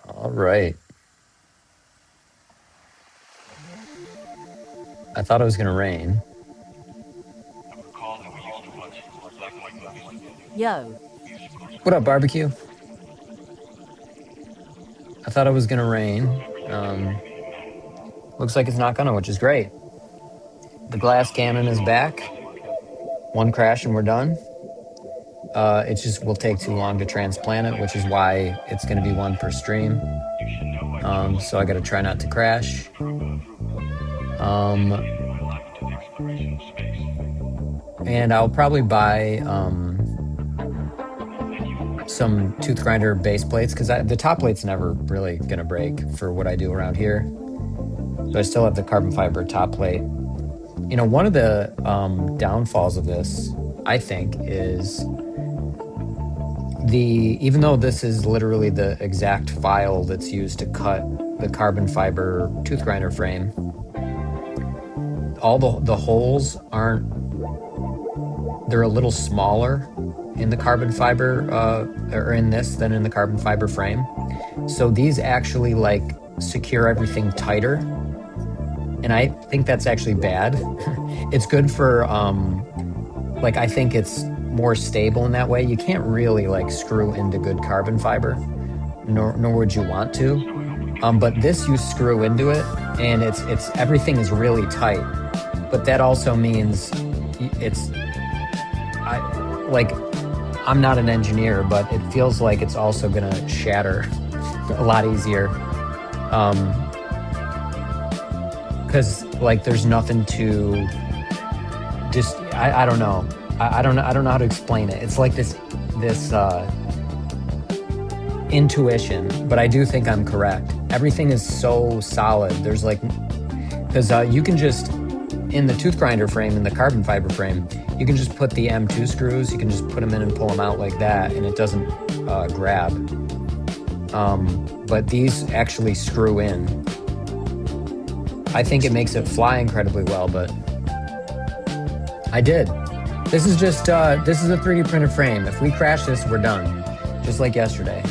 All right. I thought it was gonna rain. Yo. What up, barbecue? I thought it was gonna rain. Looks like it's not gonna, which is great. The glass cannon is back. One crash and we're done. It just will take too long to transplant it, which is why it's gonna be one per stream. So I gotta try not to crash. And I'll probably buy some tooth grinder base plates because the top plate's never really gonna break for what I do around here. So I still have the carbon fiber top plate. You know, one of the downfalls of this, I think, is even though this is literally the exact file that's used to cut the carbon fiber tooth grinder frame, all the holes aren't, they're a little smaller in the carbon fiber or in this than in the carbon fiber frame. So these actually like secure everything tighter. And I think that's actually bad. It's good for like, I think it's more stable in that way. You can't really like screw into good carbon fiber, nor would you want to. But this, you screw into it and it's everything is really tight. But that also means I'm not an engineer, but it feels like it's also gonna shatter a lot easier. Because like there's nothing to just, I don't know. I don't know how to explain it. It's like this intuition, but I do think I'm correct. Everything is so solid. There's like, because you can just, in the tooth grinder frame, in the carbon fiber frame, you can just put the M2 screws, you can just put them in and pull them out like that, and it doesn't grab. But these actually screw in. I think it makes it fly incredibly well, but I did. This is just, this is a 3D printed frame. If we crash this, we're done. Just like yesterday.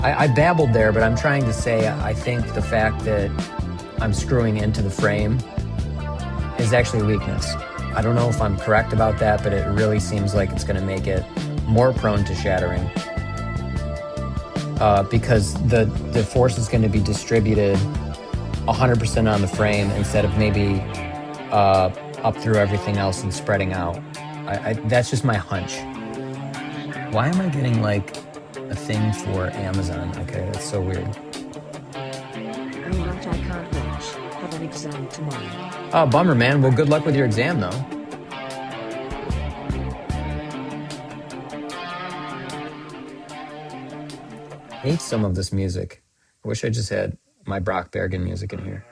I babbled there, but I'm trying to say I think the fact that I'm screwing into the frame is actually a weakness. I don't know if I'm correct about that, but it really seems like it's going to make it more prone to shattering. Because the force is going to be distributed 100% on the frame instead of maybe up through everything else and spreading out. That's just my hunch. Why am I getting like a thing for Amazon? Okay, that's so weird. Alright, I can't watch. Have an exam tomorrow. Oh, bummer, man. Well, good luck with your exam, though. I hate some of this music. I wish I just had my Brock Bergen music in here.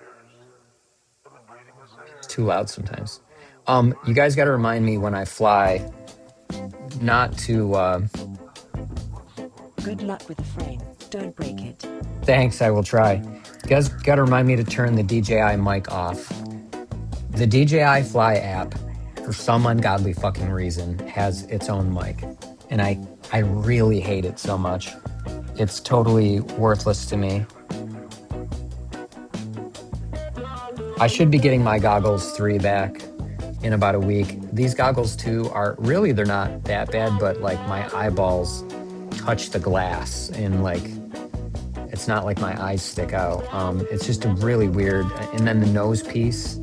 It's too loud sometimes. You guys got to remind me when I fly not to... Good luck with the frame. Don't break it. Thanks, I will try. You guys got to remind me to turn the DJI mic off. The DJI Fly app, for some ungodly fucking reason, has its own mic. And I really hate it so much. It's totally worthless to me. I should be getting my goggles 3 back in about a week. These goggles 2 are really, they're not that bad, but like my eyeballs touch the glass and like, it's not like my eyes stick out. It's just a really weird, and then the nose piece,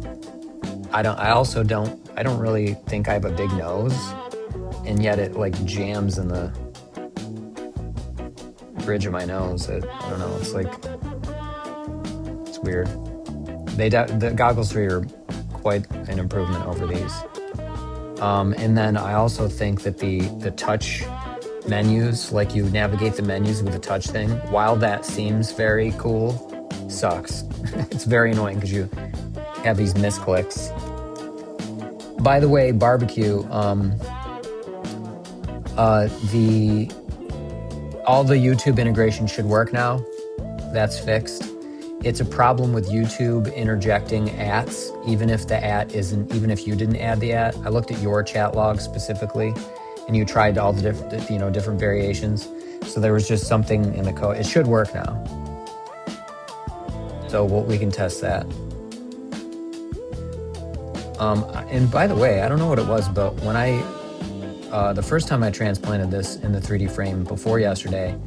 I don't really think I have a big nose, and yet it like jams in the bridge of my nose. I don't know. It's like, it's weird. The Goggles 3 are quite an improvement over these. And then I also think that the touch menus, like you navigate the menus with the touch thing, while that seems very cool, sucks. It's very annoying because you have these misclicks. By the way, barbecue, the all the YouTube integration should work now. That's fixed. It's a problem with YouTube interjecting ats, even if the at isn't, even if you didn't add the at. I looked at your chat log specifically, and you tried all the different, different variations. So there was just something in the code. It should work now. So we can test that. And by the way, I don't know what it was, but when the first time I transplanted this in the 3D frame before yesterday,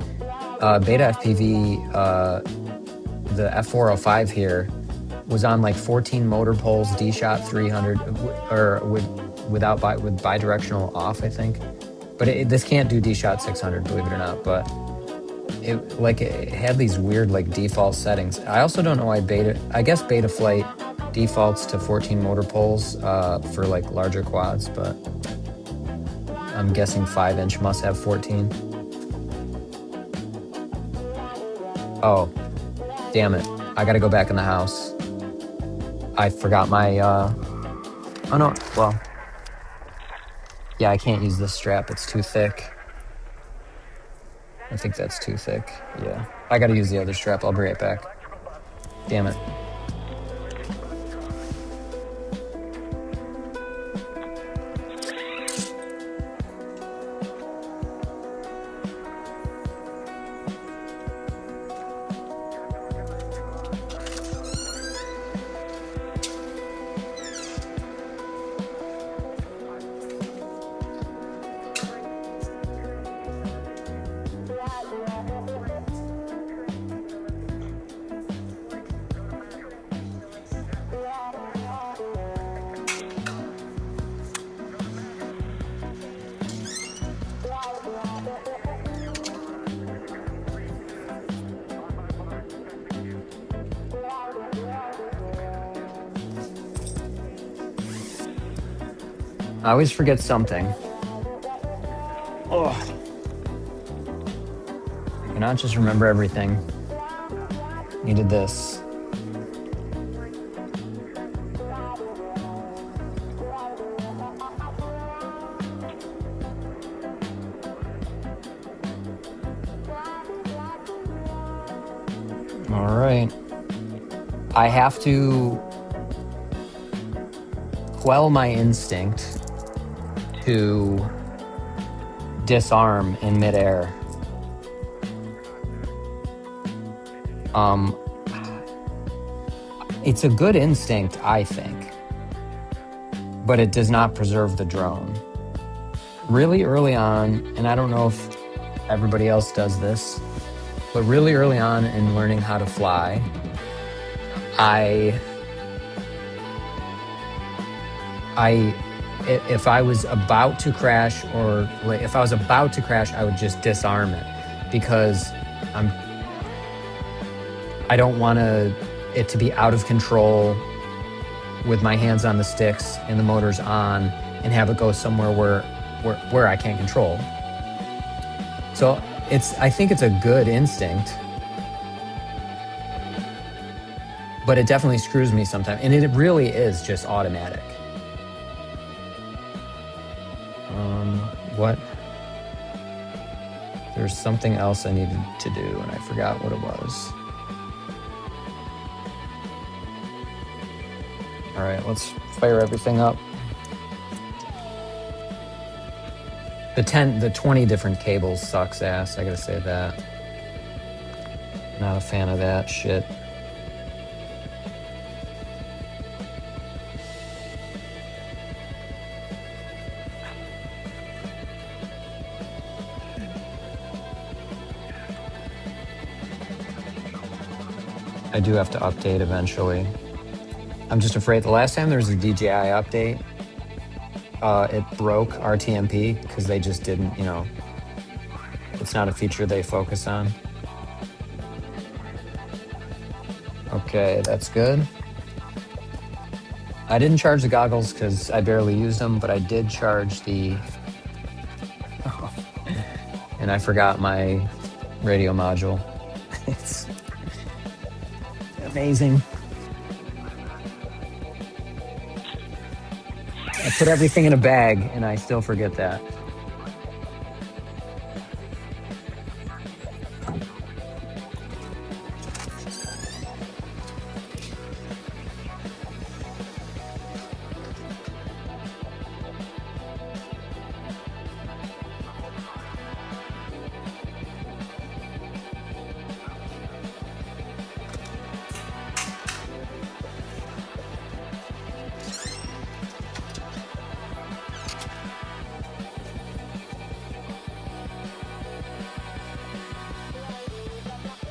Beta FPV, the F405 here was on like 14 motor poles, D-Shot 300, or with bidirectional off, I think. But this can't do D-Shot 600, believe it or not. But it had these weird like default settings. I also don't know why I guess Beta Flight defaults to 14 motor poles for like larger quads, but I'm guessing 5-inch must have 14. Oh, damn it. I gotta go back in the house. I forgot my, oh no, well, yeah, I can't use this strap. It's too thick. I think that's too thick. Yeah, I gotta use the other strap. I'll be right back. Damn it. I always forget something. Oh. I cannot just remember everything. Needed this. All right. I have to quell my instinct to disarm in midair. It's a good instinct, I think, but it does not preserve the drone. Really early on, and I don't know if everybody else does this, but really early on in learning how to fly, if I was about to crash, or like if I was about to crash, I would just disarm it, because I don't want it to be out of control with my hands on the sticks and the motors on, and have it go somewhere where I can't control. So I think it's a good instinct, but it definitely screws me sometimes, and it really is just automatic. What? There's something else I needed to do, and I forgot what it was. All right, let's fire everything up. The 20 different cables sucks ass, I gotta say that. Not a fan of that shit. I do have to update eventually. I'm just afraid the last time there was a DJI update, it broke RTMP because they just didn't, it's not a feature they focus on. Okay, that's good. I didn't charge the goggles because I barely used them, but I did charge the... and I forgot my radio module. It's amazing. I put everything in a bag and I still forget that.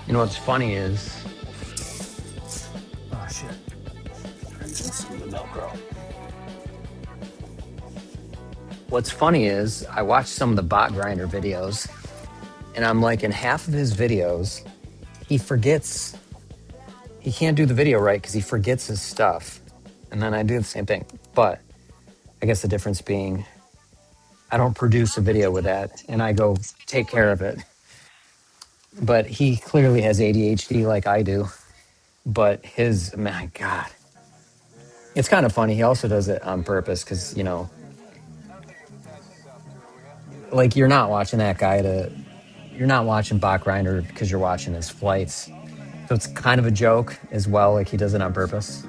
You know what's funny is... oh shit. What's funny is I watched some of the bot grinder videos, and I'm like, in half of his videos, he forgets, he can't do the video right because he forgets his stuff. And then I do the same thing. But I guess the difference being I don't produce a video with that and I go take care of it. But he clearly has ADHD like I do. But his, my God, it's kind of funny. He also does it on purpose because, like you're not watching that guy you're not watching Bach Grinder because you're watching his flights. So it's kind of a joke as well. Like he does it on purpose.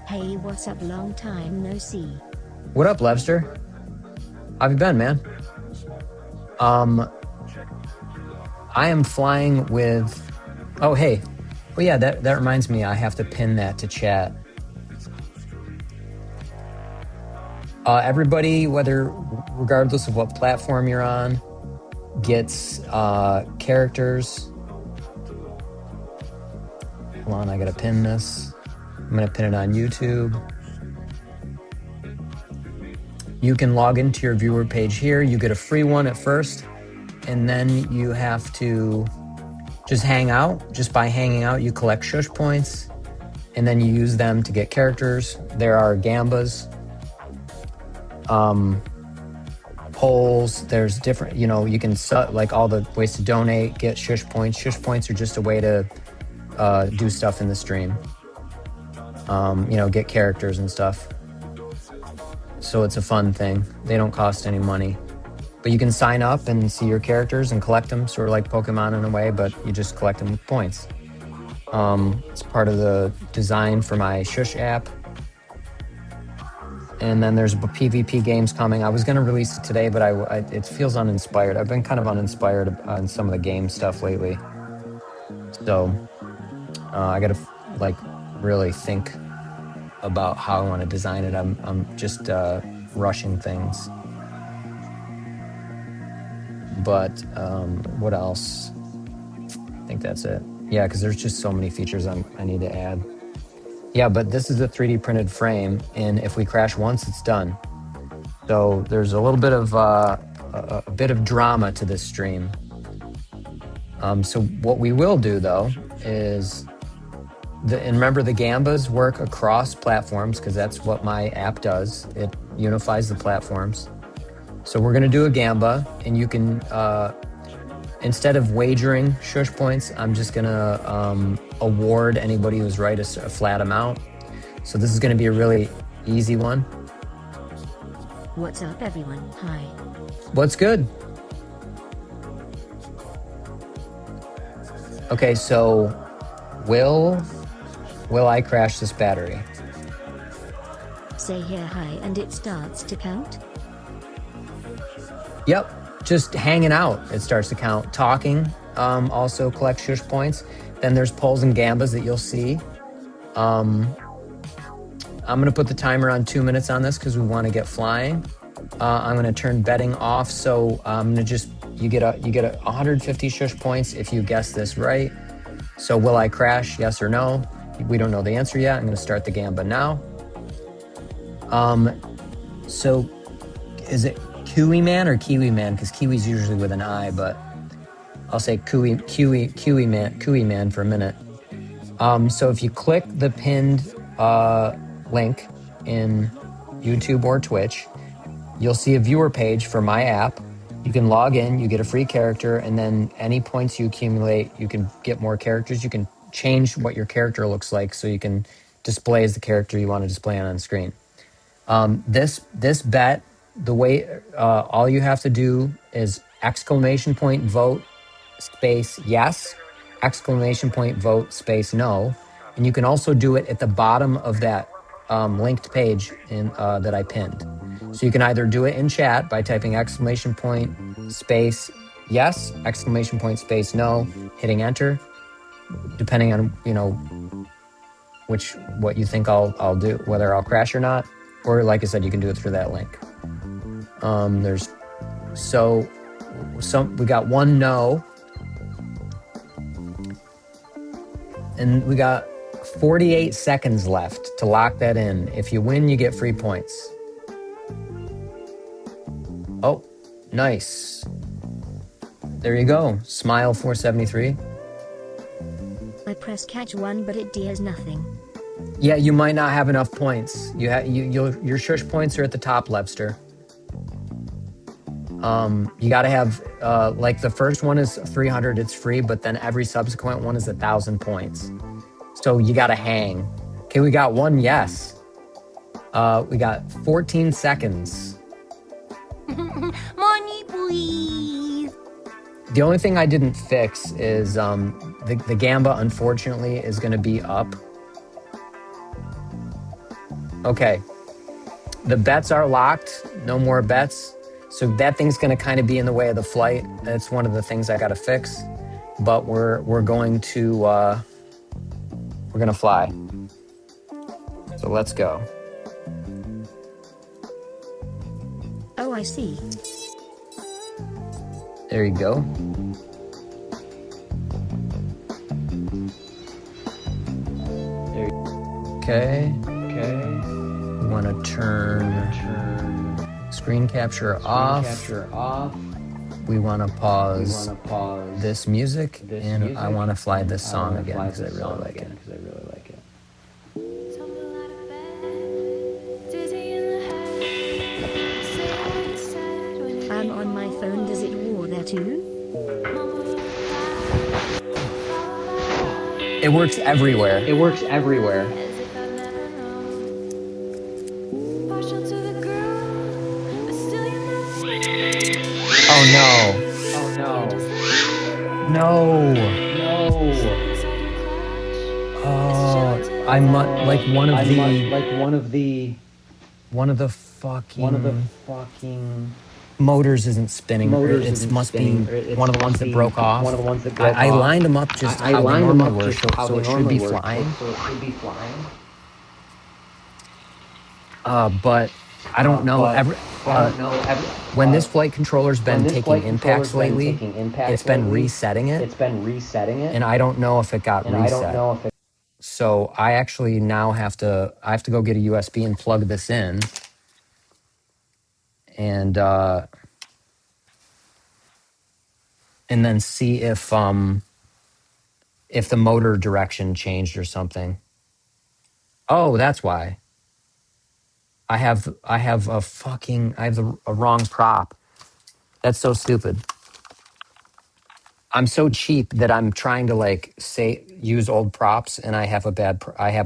Hey, what's up? Long time no see. What up, Levster? How have you been, man? I am flying with... oh, hey. Well, yeah, that reminds me. I have to pin that to chat. Everybody, regardless of what platform you're on, gets characters. Hold on, I gotta pin this. I'm gonna pin it on YouTube. You can log into your viewer page here. You get a free one at first, and then you have to just hang out. Just by hanging out, you collect shush points, and then you use them to get characters. There are gambas, polls. There's different, you can like all the ways to donate, get shush points. Shush points are just a way to do stuff in the stream. Get characters and stuff. So it's a fun thing. They don't cost any money. But you can sign up and see your characters and collect them, sort of like Pokemon in a way, but you just collect them with points. It's part of the design for my Shush app. And then there's PvP games coming. I was going to release it today, but it feels uninspired. I've been kind of uninspired on some of the game stuff lately. So I got to really think about how I want to design it. I'm just rushing things. But what else? I think that's it. Yeah, because there's just so many features I need to add. Yeah, but this is a 3D printed frame, and if we crash once, it's done. So there's a little bit of a bit of drama to this stream. So what we will do though is, and remember the gambas work across platforms because that's what my app does. It unifies the platforms. So we're gonna do a gamba, and you can, instead of wagering shush points, I'm just gonna award anybody who's right a flat amount. So this is gonna be a really easy one. What's up, everyone? Hi. What's good? Okay, so will I crash this battery? Say here hi and it starts to count? Yep, just hanging out, it starts to count. Talking also collects shush points. Then there's polls and gambas that you'll see. I'm gonna put the timer on 2 minutes on this because we want to get flying. I'm gonna turn betting off, so I'm gonna you get 150 shush points if you guess this right. So will I crash? Yes or no? We don't know the answer yet. I'm going to start the gamba now. So is it Kiwi Man or Kiwi Man? Because Kiwi's usually with an I, but I'll say Kiwi Man for a minute. So if you click the pinned link in YouTube or Twitch, you'll see a viewer page for my app. You can log in, you get a free character, and then any points you accumulate, you can get more characters. You can change what your character looks like so you can display as the character you want to display on screen. This bet, the way all you have to do is exclamation point vote space yes, exclamation point vote space no, and you can also do it at the bottom of that linked page in that I pinned. So you can either do it in chat by typing exclamation point space yes, exclamation point space no, hitting enter, depending on what you think I'll do, whether I'll crash or not, or like I said, you can do it through that link. We got one no, and we got 48 seconds left to lock that in. If you win, you get free points. Oh, nice. There you go. Smile 473. I press catch 1, but it does nothing. Yeah, you might not have enough points. Your shush points are at the top, Lebster. You got to have like the first one is 300, it's free, but then every subsequent one is 1,000 points. So you got to hang. Okay, we got one yes. We got 14 seconds. Money, please. The only thing I didn't fix is the gamba, unfortunately, is going to be up. Okay. The bets are locked. No more bets. So that thing's going to kind of be in the way of the flight. That's one of the things I got to fix. But we're going to fly. So let's go. Oh, I see. There you go. Okay. We want to turn screen capture off. We want to pause this music, and I want to fly this song again because I really like it. I'm on my phone. Does it war there too? It works everywhere. Oh no. Oh, I'm like one of the fucking motors isn't spinning. It must be one of the ones that broke off. I lined them up just how they normally were, so it should be flying. But I don't know. When this flight controller's been taking impacts lately, it's been resetting it, and I don't know if it got reset. So I actually now have to go get a USB and plug this in, and then see if the motor direction changed or something. Oh, that's why. I have a wrong prop. That's so stupid. I'm so cheap that I'm trying to use old props, and I have a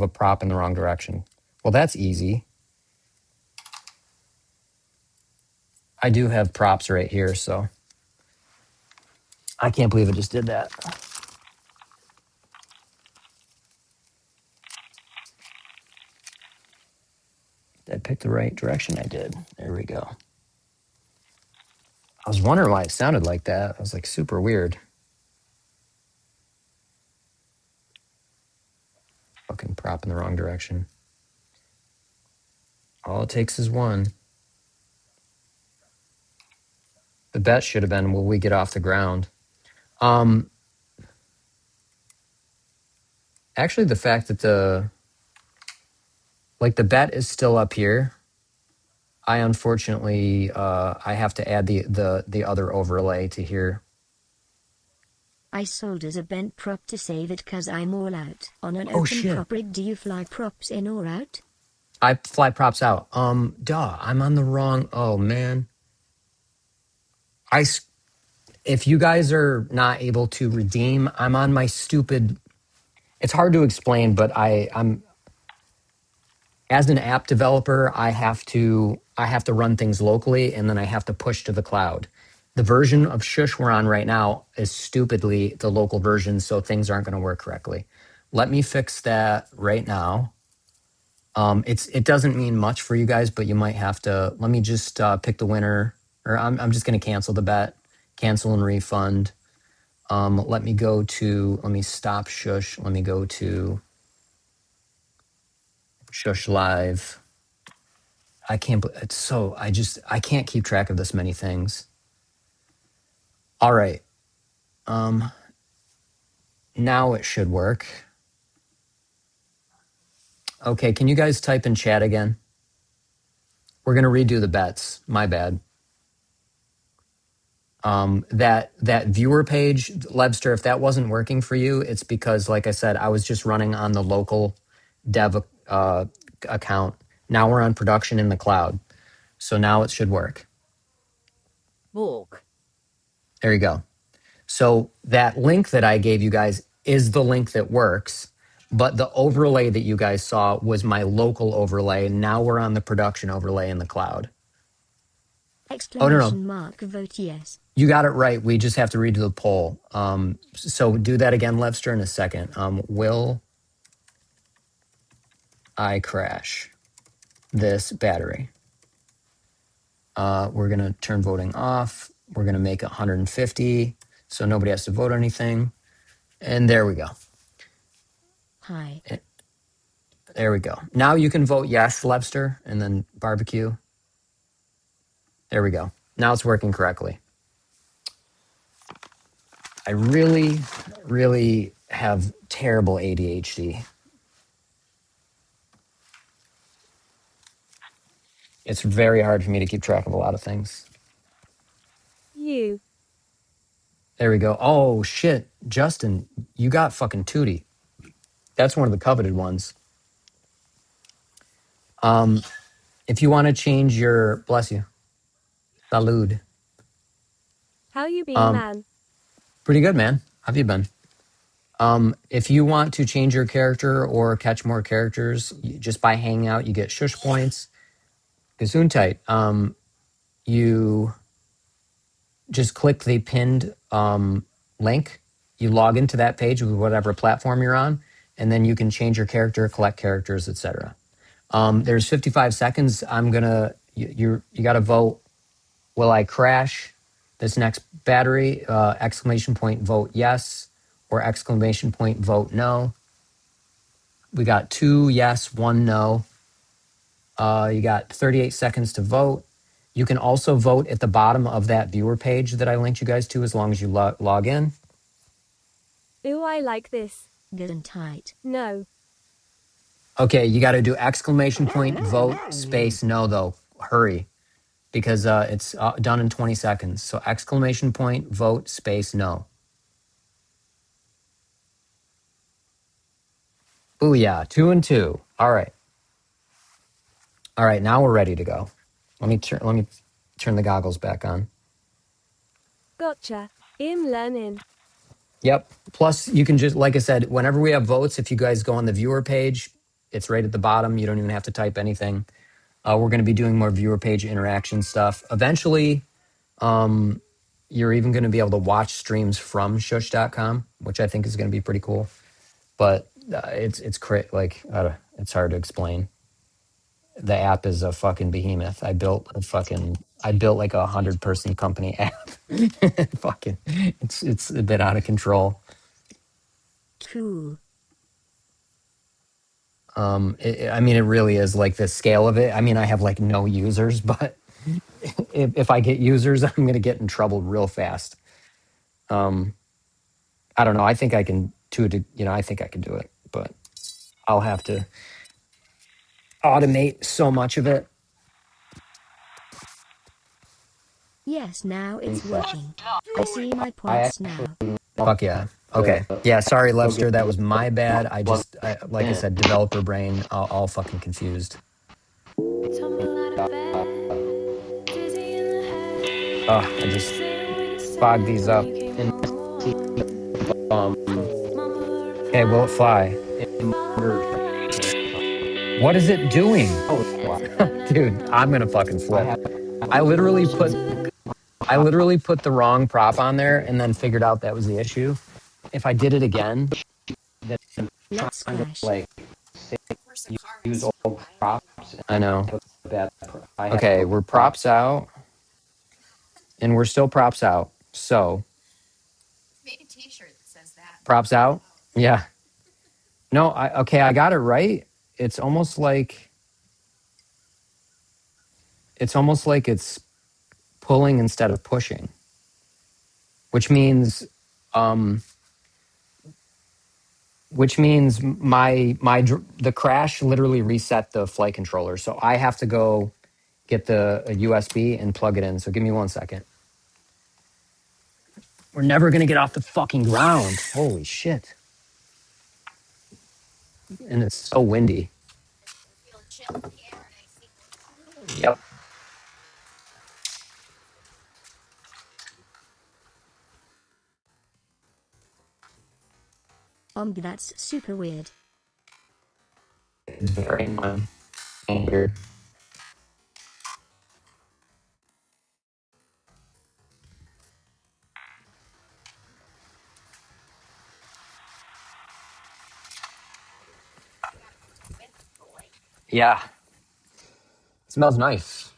prop in the wrong direction. Well, that's easy. I do have props right here, so I can't believe I just did that. Did I pick the right direction? I did. There we go. I was wondering why it sounded like that. I was like, super weird. Fucking prop in the wrong direction. All it takes is one. The bet should have been, will we get off the ground? Actually, the fact that the bet is still up here, I unfortunately I have to add the other overlay to here. I sold as a bent prop to save it cause I'm all out. On an Oh open shit. prop rig, do you fly props in or out? I fly props out. Duh, I'm on the wrong. Oh man. If you guys are not able to redeem, I'm on my stupid. It's hard to explain, but I'm as an app developer, I have to run things locally, and then I have to push to the cloud. The version of Shush we're on right now is stupidly the local version, so things aren't going to work correctly. Let me fix that right now. It doesn't mean much for you guys, but you might have to. Let me just pick the winner, or I'm just going to cancel the bet, cancel and refund. Let me stop Shush. Let me go to Shush Live. I can't. It's so. I can't keep track of this many things. All right. Now it should work. Okay. Can you guys type in chat again? We're gonna redo the bets. My bad. That viewer page, Lebster, if that wasn't working for you, it's because, like I said, I was just running on the local dev account. Now we're on production in the cloud. So now it should work. Walk. There you go. So that link that I gave you guys is the link that works, but the overlay that you guys saw was my local overlay. Now we're on the production overlay in the cloud. Oh, no. Exclamation mark, vote yes. You got it right. We just have to redo the poll. So do that again, Levster, in a second. Will I crash this battery? We're going to turn voting off. We're going to make 150 so nobody has to vote anything. And there we go. Hi. There we go. Now you can vote yes, Levster, and then barbecue. There we go. Now it's working correctly. I really, really have terrible ADHD. It's very hard for me to keep track of a lot of things. You. There we go. Oh, shit. Justin, you got fucking Tootie. That's one of the coveted ones. If you want to change your... Bless you. Salud. How you been, man? Pretty good, man. How have you been? If you want to change your character or catch more characters, just by hanging out, you get shush points. Gesundheit. You just click the pinned link. You log into that page with whatever platform you're on, and then you can change your character, collect characters, etc. There's 55 seconds. You got to vote. Will I crash this next battery? Exclamation point vote yes, or exclamation point vote no. We got 2 yes, 1 no. You got 38 seconds to vote. You can also vote at the bottom of that viewer page that I linked you guys to as long as you log in. Ooh, I like this. Good and tight. No. Okay, you got to do exclamation point vote space no, though. Hurry, because it's done in 20 seconds. So exclamation point vote space no. Ooh, yeah, 2 and 2. All right. All right, now we're ready to go. Let me turn the goggles back on. Gotcha. I'm learning. Yep. Plus, you can just, like I said, whenever we have votes, if you guys go on the viewer page, it's right at the bottom. You don't even have to type anything. We're going to be doing more viewer page interaction stuff. Eventually, you're even going to be able to watch streams from shush.com, which I think is going to be pretty cool. But it's hard to explain. The app is a fucking behemoth. I built like 100-person company app. Fucking, it's a bit out of control. Cool. It really is, like, the scale of it. I mean, I have like no users, but if I get users, I'm going to get in trouble real fast. I don't know. I think I can I think I can do it, but I'll have to automate so much of it. Yes, now it's working. I see my points now. Fuck yeah. Okay. Yeah, sorry, Lester. That was my bad. Like I said, developer brain, all fucking confused. I just fogged these up. Okay, will it fly? What is it doing? Dude, I'm gonna fucking flip. I literally put the wrong prop on there and then figured out that was the issue. If I did it again, then Let's trying to crash. like use old props. I know. Okay, we're props out, and we're still props out. So props out. Yeah. No. I got it right. It's almost like it's pulling instead of pushing, which means um, the crash literally reset the flight controller. So I have to go get a USB and plug it in. So give me 1 second. We're never gonna get off the fucking ground. Holy shit! And it's so windy. Yep. That's super weird. It's very weird. Yeah. It smells nice.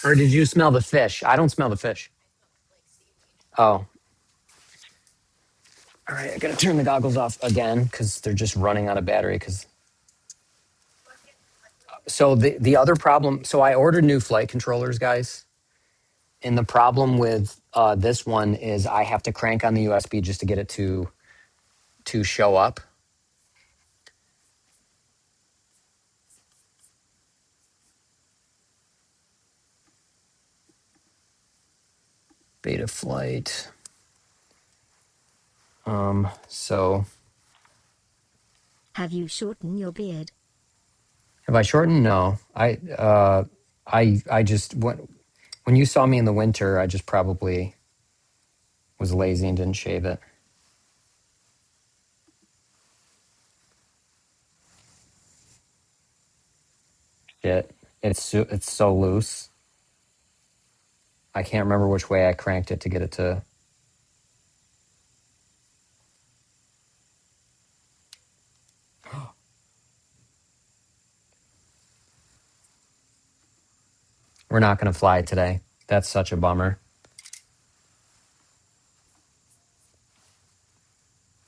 Or did you smell the fish? I don't smell the fish. Oh. All right, I gotta turn the goggles off again because they're just running out of battery. So the other problem. So I ordered new flight controllers, guys, and the problem with this one is I have to crank on the USB just to get it to show up. Beta flight. So Have you shortened your beard? have I shortened? No. I just when you saw me in the winter, I just probably was lazy and didn't shave it. Shit. It's so loose. I can't remember which way I cranked it to get it to. We're not going to fly today. That's such a bummer.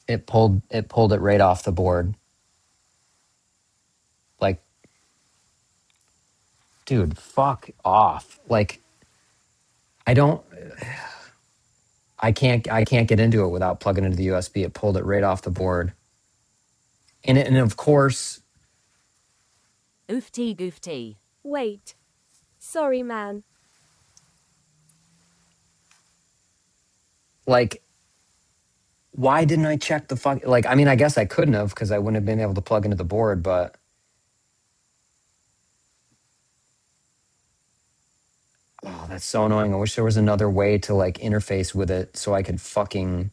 It pulled it right off the board. Like, dude, fuck off. Like, I don't I can't get into it without plugging into the USB. It pulled it right off the board. And of course, Oofty goofty. Wait. Sorry, man. like, why didn't I check the fuck? Like, I mean, I guess I couldn't have because I wouldn't have been able to plug into the board, but oh, that's so annoying. I wish there was another way to like interface with it so I could fucking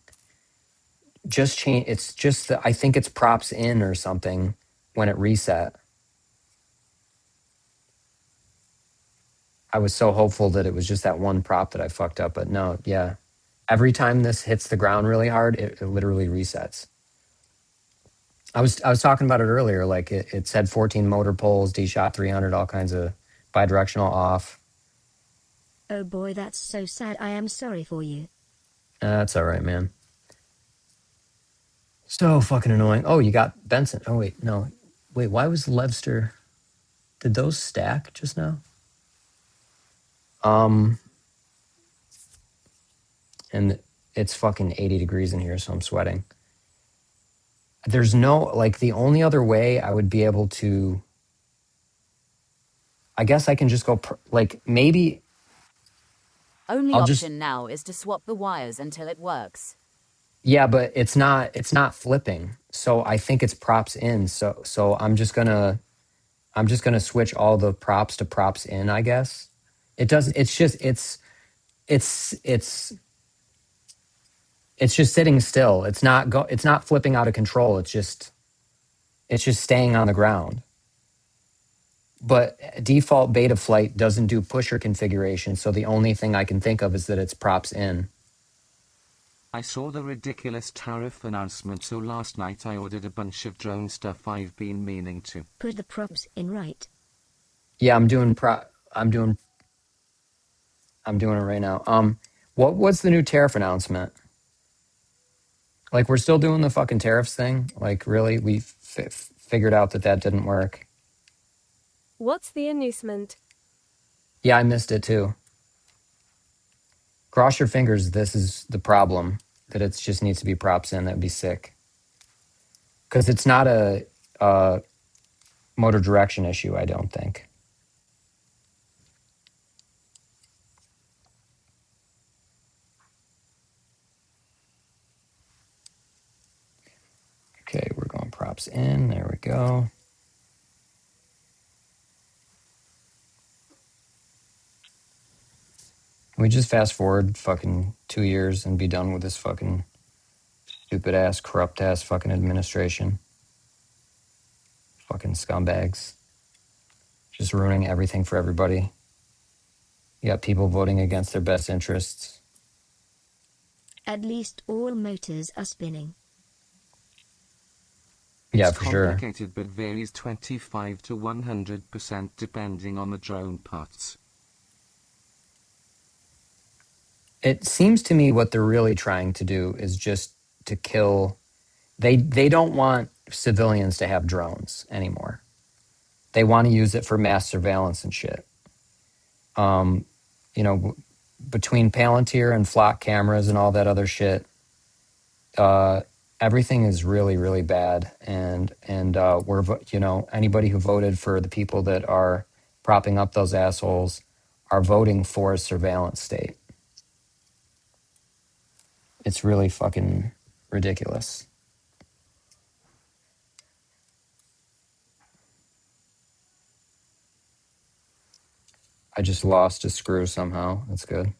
just change. It's just that I think it's props in or something when it reset. I was so hopeful that it was just that one prop that I fucked up, but no, yeah. Every time this hits the ground really hard, it literally resets. I was talking about it earlier. Like it said 14 motor poles, D shot 300, all kinds of bidirectional off. Oh boy, that's so sad. I am sorry for you. That's all right, man. So fucking annoying. Oh, you got Benson. Oh wait, no, wait. Why was Levster? Did those stack just now? And it's fucking 80 degrees in here, so I'm sweating. There's no, like, the only other way I would be able to, I guess I can just go, like, maybe Only I'll just, option now is to swap the wires until it works. yeah, but it's not flipping. So I think it's props in. So I'm just gonna switch all the props to props in, I guess. It doesn't, it's it's just sitting still. It's not flipping out of control. It's just staying on the ground. But default beta flight doesn't do pusher configuration, so the only thing I can think of is that it's props in. I saw the ridiculous tariff announcement, so last night I ordered a bunch of drone stuff I've been meaning to. Put the props in right. Yeah, I'm doing it right now. What's the new tariff announcement? Like, we're still doing the fucking tariffs thing? Like, really? We figured out that didn't work. What's the announcement? Yeah, I missed it too. Cross your fingers. This is the problem. That it just needs to be props in. That'd be sick. Because it's not a motor direction issue, I don't think. Okay, we're going props in. There we go. Can we just fast forward fucking 2 years and be done with this fucking stupid ass, corrupt ass fucking administration? Fucking scumbags. Just ruining everything for everybody. You got people voting against their best interests. At least all motors are spinning. Yeah, It's for sure. complicated but varies 25 to 100% depending on the drone parts. It seems to me what they're really trying to do is just to kill. They don't want civilians to have drones anymore. They want to use it for mass surveillance and shit. You know, between Palantir and flock cameras and all that other shit, everything is really, really bad. And anybody who voted for the people that are propping up those assholes are voting for a surveillance state. It's really fucking ridiculous. I just lost a screw somehow. That's good.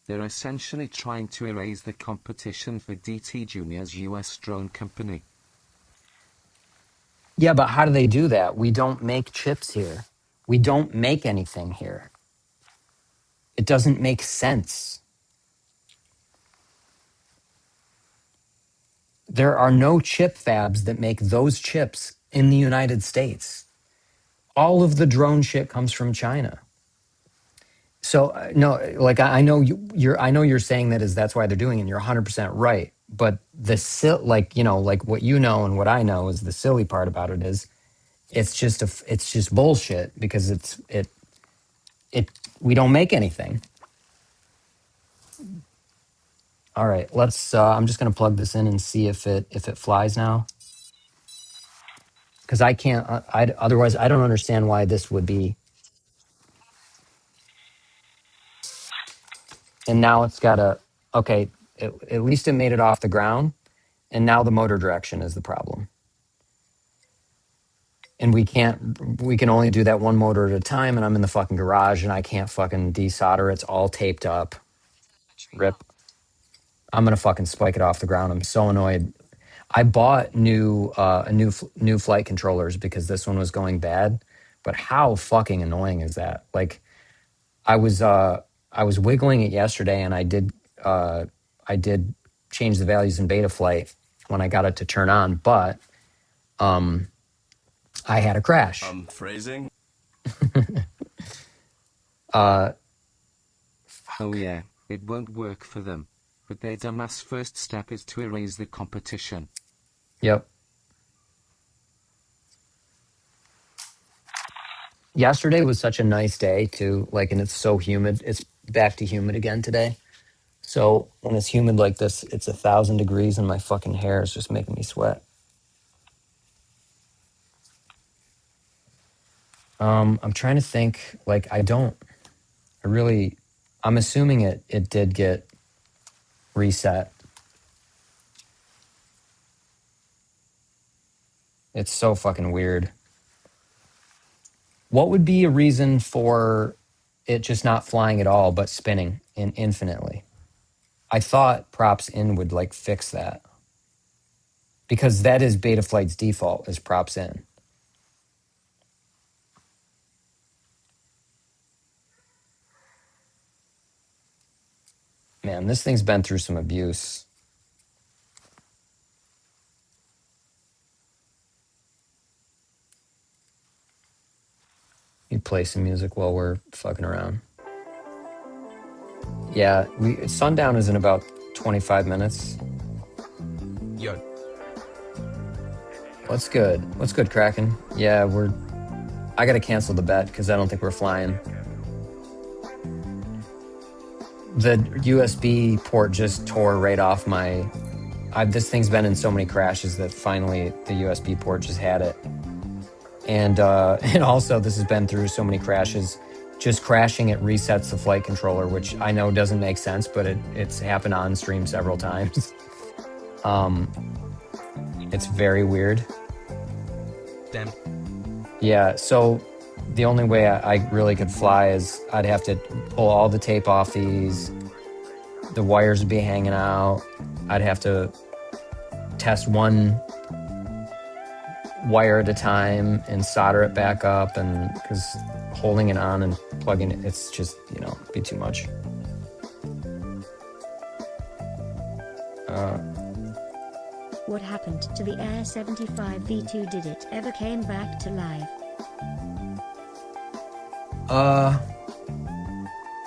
They're essentially trying to erase the competition for DT Junior's US drone company. Yeah, but how do they do that? We don't make chips here. We don't make anything here. It doesn't make sense. There are no chip fabs that make those chips in the United States. All of the drone shit comes from China. So no, like I know you're saying that's why they're doing it. And you're 100% right. But like what you know and what I know is the silly part about it is it's just bullshit because we don't make anything. All right, let's. I'm just gonna plug this in and see if it flies now. Because I can't. Otherwise, I don't understand why this would be. And now it's got a. Okay, at least it made it off the ground, and now the motor direction is the problem. And we can't. We can only do that one motor at a time, and I'm in the fucking garage, and I can't fucking desolder. It's all taped up. Rip. I'm gonna fucking spike it off the ground. I'm so annoyed. I bought new flight controllers because this one was going bad. But how fucking annoying is that? Like, I was wiggling it yesterday, and I did change the values in beta flight when I got it to turn on, but I had a crash. Phrasing. Oh yeah, it won't work for them. But their dumbass first step is to erase the competition. Yep. Yesterday was such a nice day too. Like, and it's so humid. It's back to humid again today. So when it's humid like this, it's 1,000 degrees and my fucking hair is just making me sweat. I'm trying to think, like, I'm assuming it did get reset. It's so fucking weird. What would be a reason for it just not flying at all, but spinning infinitely? I thought props in would like fix that, because that is Betaflight's default, is props in. Man, this thing's been through some abuse. You play some music while we're fucking around. Yeah, sundown is in about 25 minutes. Yo. What's good? What's good, Kraken? Yeah, I gotta cancel the bet because I don't think we're flying. The USB port just tore right off my... this thing's been in so many crashes that finally the USB port just had it. And also this has been through so many crashes. Just crashing it resets the flight controller, which I know doesn't make sense, but it's happened on stream several times. It's very weird. Damn. Yeah, so the only way I really could fly is I'd have to pull all the tape off these. The wires would be hanging out. I'd have to test one wire at a time and solder it back up, and because holding it on and plugging it, it's just, be too much. What happened to the Air 75 V2? Did it ever came back to life?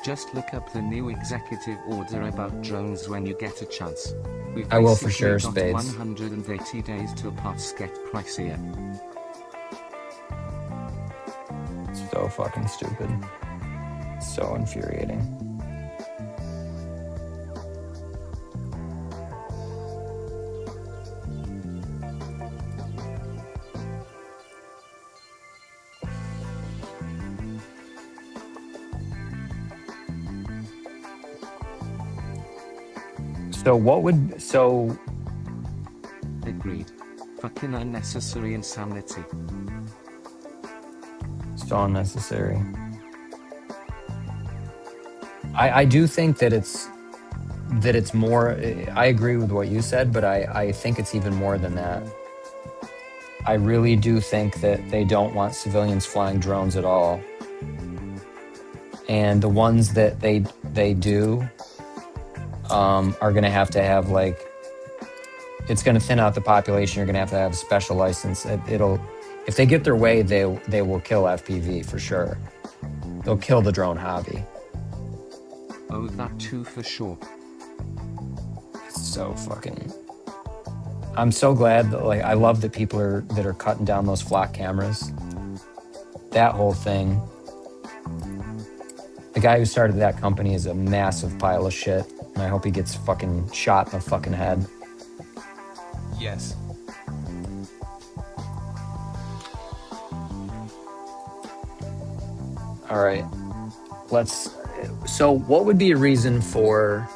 Just look up the new executive order about drones when you get a chance. We've I will for basically sure, got Spades. 180 days till parts get pricier. So fucking stupid. So infuriating. So Agreed. Fucking unnecessary insanity. So unnecessary. I do think that it's more... I agree with what you said, but I think it's even more than that. I really do think that they don't want civilians flying drones at all. And the ones that they do are going to have like... It's going to thin out the population. You're going to have a special license. If they get their way, they will kill FPV for sure. They'll kill the drone hobby. Oh, that too for sure. So fucking... I'm so glad that, I love that people that are cutting down those flock cameras. That whole thing. The guy who started that company is a massive pile of shit, and I hope he gets fucking shot in the fucking head. Yes. All right. So what would be a reason for...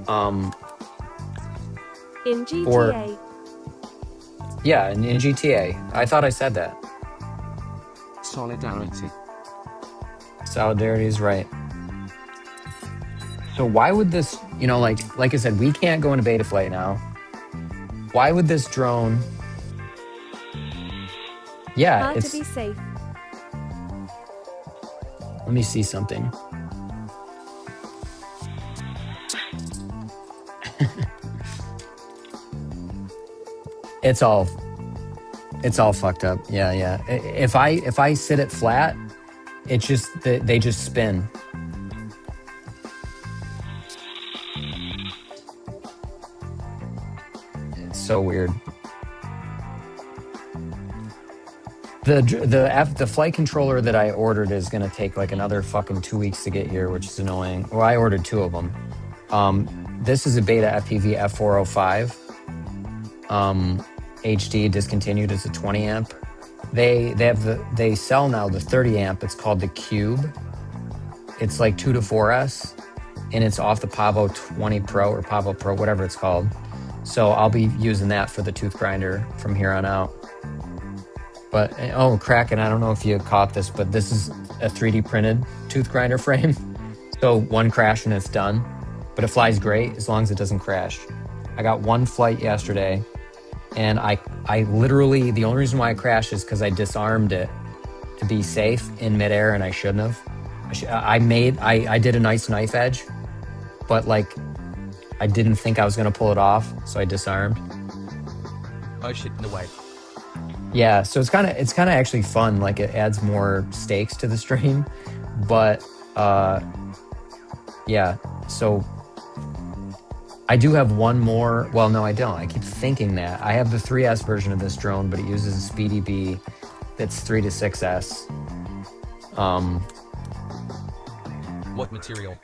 In GTA. Yeah, in GTA. I thought I said that. Solidarity. Solidarity is right. So why would this, like I said, we can't go into beta flight now. Why would this drone... Yeah, How to it's... be safe. Let me see something. It's all fucked up. Yeah. If I sit it flat, they just spin. It's so weird. The flight controller that I ordered is gonna take like another fucking 2 weeks to get here, which is annoying. Well, I ordered 2 of them. This is a beta FPV F405. HD discontinued. It's a 20 amp. They sell now the 30 amp. It's called the Cube. It's like 2 to 4S, and it's off the Pavo 20 Pro or Pavo Pro, whatever it's called. So I'll be using that for the tooth grinder from here on out. But, oh, Kraken, I don't know if you caught this, but this is a 3D printed tooth grinder frame. So one crash and it's done. But it flies great as long as it doesn't crash. I got one flight yesterday, and I literally, the only reason why I crashed is because I disarmed it to be safe in midair, and I shouldn't have. I did a nice knife edge, but like, I didn't think I was gonna pull it off, so I disarmed. Oh shit, no way. Yeah, so it's kind of actually fun. Like, it adds more stakes to the stream, but yeah. So I do have one more. Well, no, I don't. I keep thinking that I have the 3S version of this drone, but it uses a Speedy B that's 3 to 6S. What material?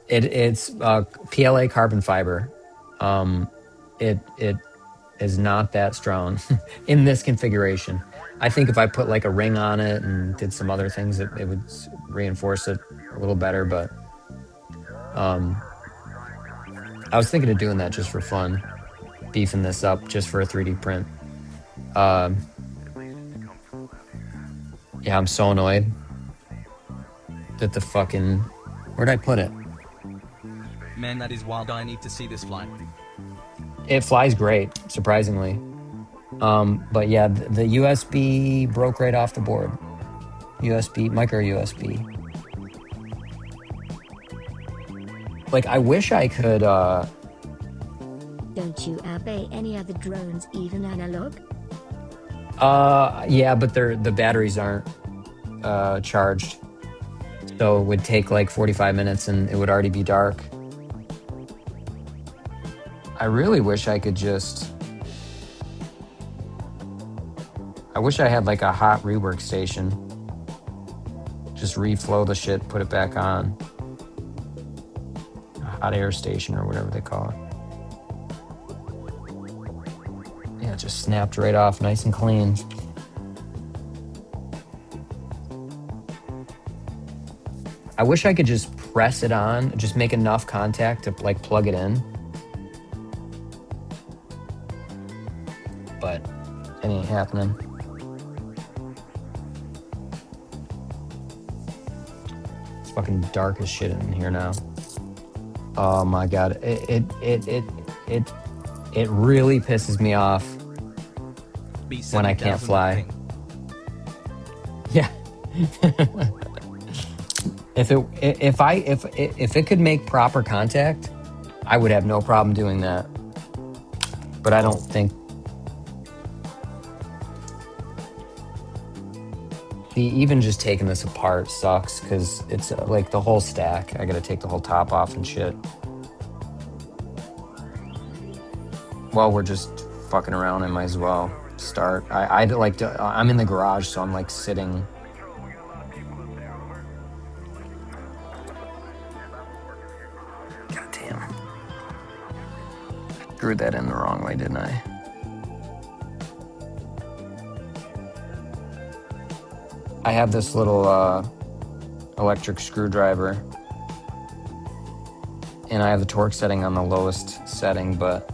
It's PLA carbon fiber. It is not that strong in this configuration. I think if I put like a ring on it and did some other things, it would reinforce it a little better. But I was thinking of doing that just for fun, beefing this up just for a 3D print. Yeah, I'm so annoyed that the fucking... Where'd I put it? Man, that is wild. I need to see this flight. It flies great, surprisingly. But yeah, the USB broke right off the board. USB, micro USB. Like, I wish I could, Don't you have any other drones, even analog? yeah, but the batteries aren't, charged. So it would take like 45 minutes and it would already be dark. I really wish I could just... I wish I had like a hot rework station. Just reflow the shit, put it back on. A hot air station or whatever they call it. Yeah, it just snapped right off, nice and clean. I wish I could just press it on, just make enough contact to like plug it in. But it ain't happening. It's fucking dark as shit in here now. Oh my god, it really pisses me off when I can't fly. Yeah. If it could make proper contact, I would have no problem doing that. But I don't think... Even just taking this apart sucks, because it's like the whole stack. I gotta take the whole top off and shit. Well, we're just fucking around. I might as well start. I'd like to... I'm in the garage, so I'm like sitting... God damn. Screwed that in the wrong way, didn't I? I have this little electric screwdriver, and I have the torque setting on the lowest setting, but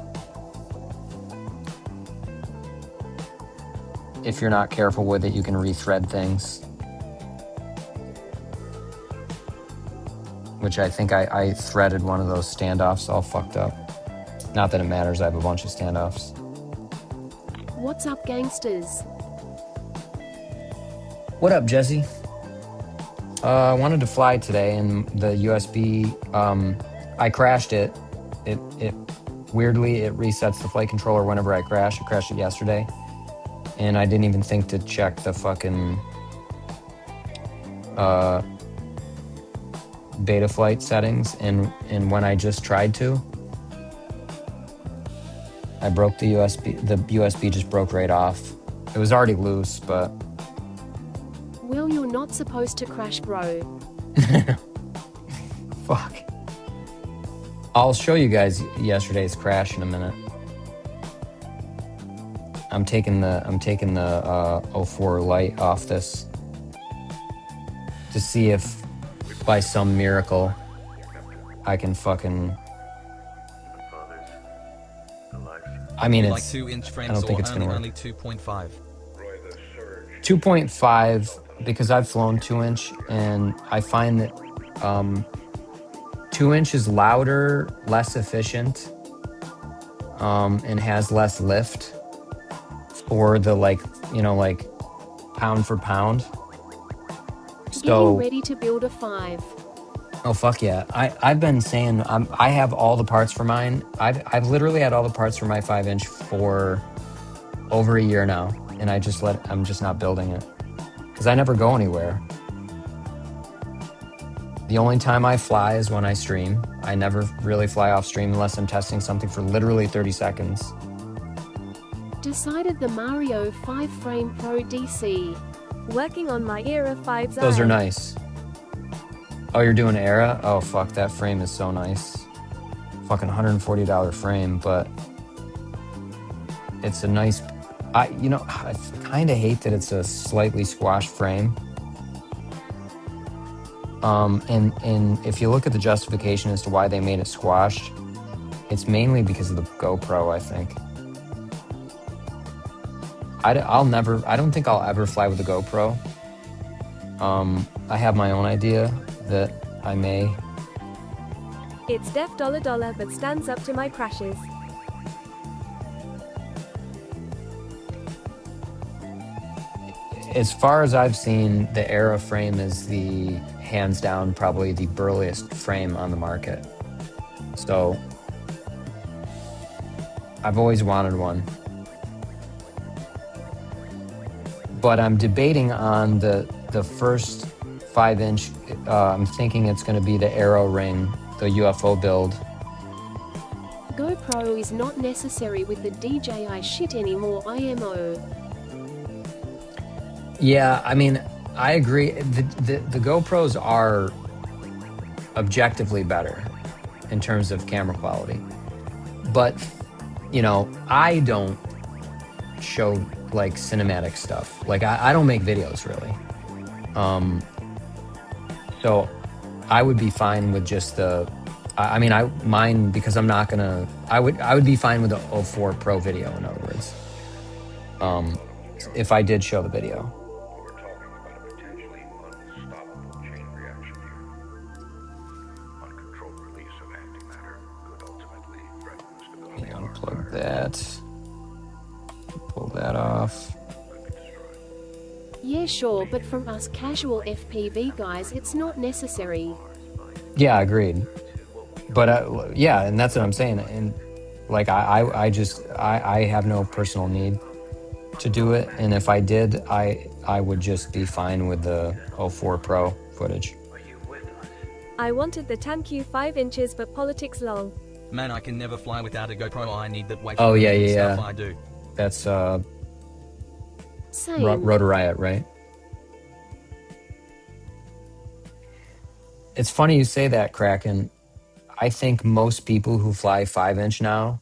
if you're not careful with it, you can rethread things. Which I think I threaded one of those standoffs all fucked up. Not that it matters, I have a bunch of standoffs. What's up, gangsters? What up, Jesse? I wanted to fly today, and the USB, I crashed it. It weirdly, it resets the flight controller whenever I crash. I crashed it yesterday, and I didn't even think to check the fucking beta flight settings, and when I just tried to, I broke the USB. The USB just broke right off. It was already loose, but Will, you're not supposed to crash, bro. fuck. I'll show you guys yesterday's crash in a minute. I'm taking the 04 light off this to see if by some miracle I can fucking. I mean, Like it's 2-inch I frames don't think or it's gonna work. only 2.5. 2.5 because I've flown 2-inch and I find that 2-inch is louder, less efficient, and has less lift for the like pound for pound. Getting So ready to build a 5. oh fuck yeah! I've been saying I have all the parts for mine. I've literally had all the parts for my 5-inch for over a year now, and I'm just not building it because I never go anywhere. The only time I fly is when I stream. I never really fly off stream unless I'm testing something for literally 30 seconds. Decided the Mario 5 frame Pro DC. Working on my Era 5's Those are eye. nice. Oh, you're doing Era? Oh fuck, that frame is so nice. Fucking $140 frame, but it's a nice. I kind of hate that it's a slightly squashed frame. And if you look at the justification as to why they made it squashed, it's mainly because of the GoPro, I think. I don't think I'll ever fly with a GoPro. I have my own idea that I may. It's def $, but stands up to my crashes. As far as I've seen, the Era frame is the hands down probably the burliest frame on the market. So I've always wanted one. But I'm debating on the first 5-inch. I'm thinking it's going to be the Arrow Ring, the UFO build. GoPro is not necessary with the DJI shit anymore, IMO. Yeah, I mean, I agree. The GoPros are objectively better in terms of camera quality. But, I don't show like cinematic stuff. Like I don't make videos really. So I would be fine with just mine because I'm not gonna. I would be fine with the 04 Pro video. In other words, if I did show the video. Unplug that. Pull that off. Yeah, sure, but from us casual FPV guys, it's not necessary. Yeah, agreed. But yeah, and that's what I'm saying. And like I have no personal need to do it. And if I did, I would just be fine with the 04 Pro footage. I wanted the TanQ 5 inches, but politics long. Man, I can never fly without a GoPro. I need that weight. Oh for yeah, the yeah, stuff yeah. I do. That's Same. Rotor Riot, right? It's funny you say that, Kraken. I think most people who fly 5-inch now,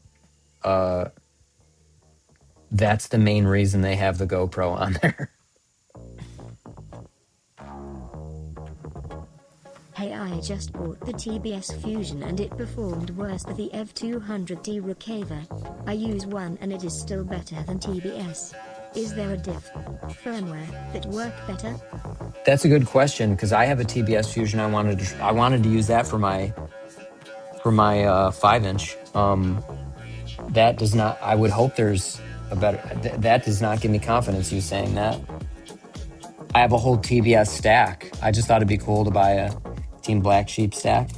that's the main reason they have the GoPro on there. Hey, I just bought the TBS Fusion and it performed worse than the F200D Receiver. I use one and it is still better than TBS. Is there a firmware that work better? That's a good question because I have a TBS Fusion. I wanted to use that for my 5-inch. That does not. I would hope there's a better. That does not give me confidence. You saying that? I have a whole TBS stack. I just thought it'd be cool to buy a Team Black Sheep stack.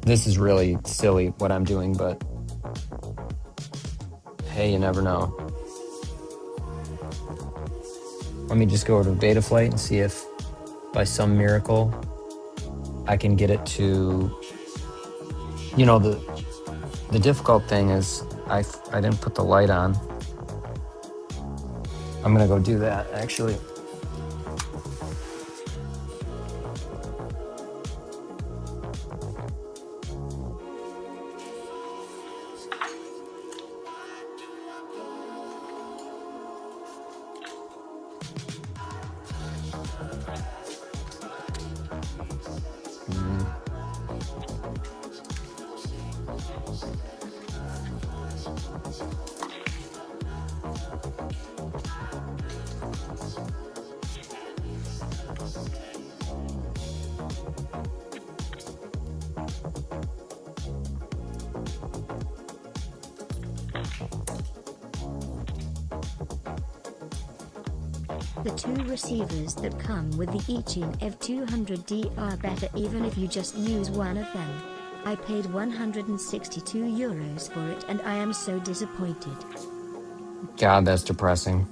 This is really silly what I'm doing, but hey, you never know. Let me just go over to Beta Flight and see if by some miracle I can get it to, The difficult thing is I didn't put the light on. I'm gonna go do that actually. The two receivers that come with the Ichin F200D are better even if you just use one of them. I paid €162 for it and I am so disappointed. God, that's depressing.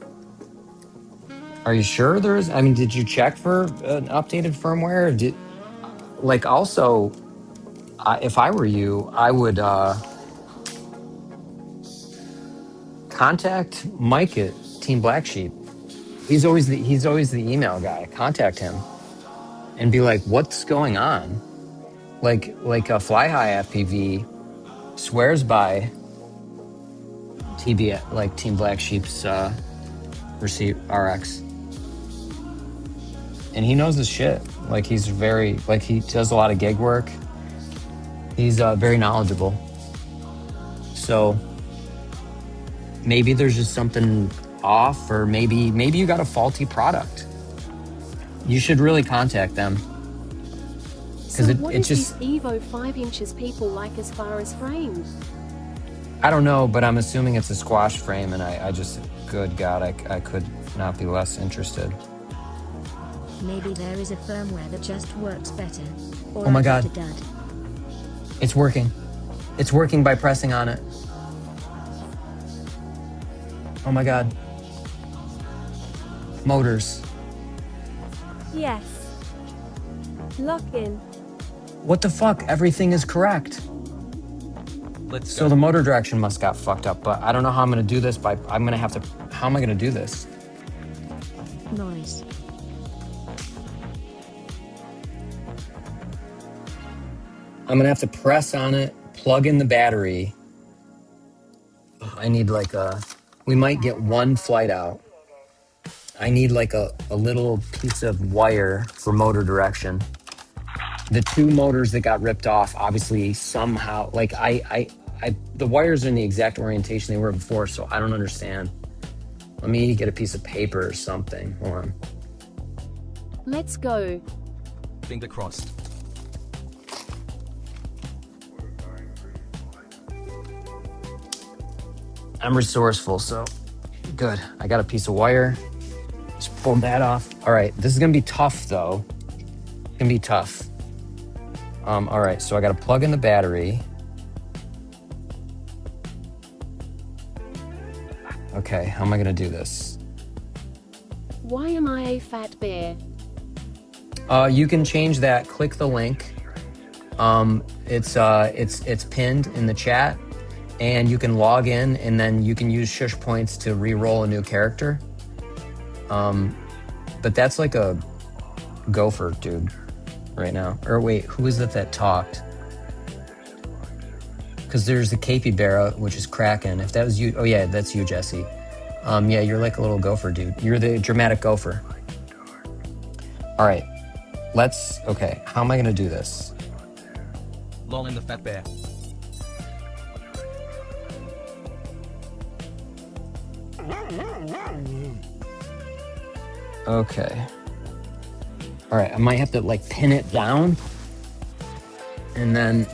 Are you sure there's? I mean, did you check for an updated firmware? Like also, if I were you, I would contact Mike at Team Black Sheep. He's always the email guy. Contact him and be like, "What's going on?" Like a Fly High FPV swears by TB, like Team Black Sheep's receive RX, and he knows his shit. Like he's very he does a lot of gig work. He's very knowledgeable. So maybe there's just something off, or maybe you got a faulty product. You should really contact them. So what is this Evo 5 inches people like as far as frame? I don't know, but I'm assuming it's a squash frame, and I just, good God, I could not be less interested. Maybe there is a firmware that just works better. Or Oh my God. dud. It's working. It's working by pressing on it. Oh my God. Motors. Yes. Lock in. What the fuck? Everything is correct. Let's So go. the motor direction must got fucked up, but I don't know how I'm gonna do this how am I gonna do this? Noise. I'm gonna have to press on it, plug in the battery. I need we might get one flight out. I need like a little piece of wire for motor direction. The two motors that got ripped off, obviously somehow, like the wires are in the exact orientation they were before, so I don't understand. Let me get a piece of paper or something. Hold on. Let's go. Finger crossed. I'm resourceful, so good. I got a piece of wire. Just pulled that off. All right, this is gonna be tough though. It's gonna be tough. All right, so I gotta plug in the battery. Okay, how am I gonna do this? Why am I a fat bear? You can change that. Click the link. It's pinned in the chat, and you can log in, and then you can use shush points to re-roll a new character. But that's like a gopher dude right now. Or wait, who is it that talked? Because there's the capybara, which is Kraken. If that was you, oh yeah, that's you, Jesse. Yeah, you're like a little gopher dude. You're the dramatic gopher. All right, okay, how am I gonna do this? Lol in the fat bear. Okay. All right, I might have to like pin it down, and then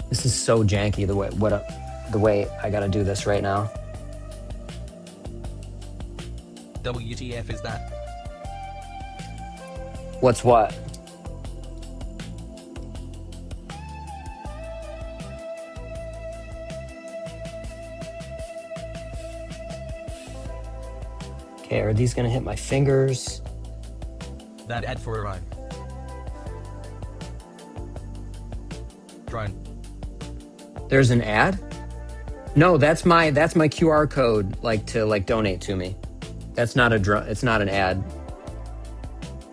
this is so janky the way I gotta do this right now. WTF is that? What's what? Okay, are these gonna hit my fingers? That ad for a ride. drone? There's an ad? No, that's my QR code, like to donate to me. That's not a drone. It's not an ad.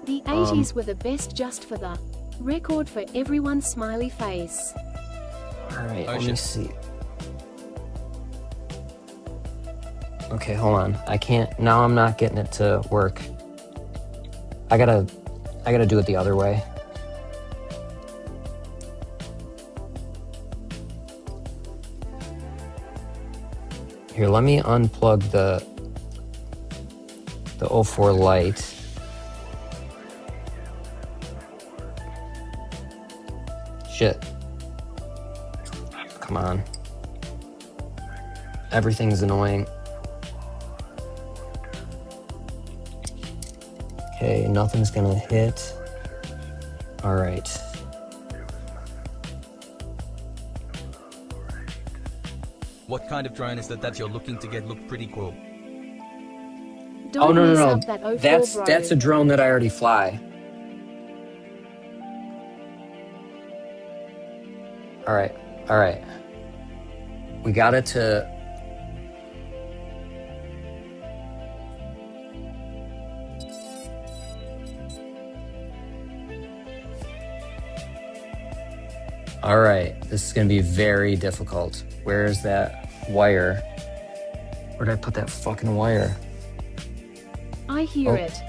The 80s were the best just for the record for everyone's smiley face. All right, Oh, let me shit. see. Okay, hold on. I can't. Now I'm not getting it to work. I gotta do it the other way. Here, let me unplug the 04 light. Shit. Come on. Everything's annoying. Okay, nothing's gonna hit. All right. What kind of drone is that you're looking to get look pretty cool? Don't No, mess no, up that no. 04 bro. That's a drone that I already fly. All right, all right. We got it to. All right, this is gonna be very difficult. Where is that wire? Where did I put that fucking wire? I hear Oh. it.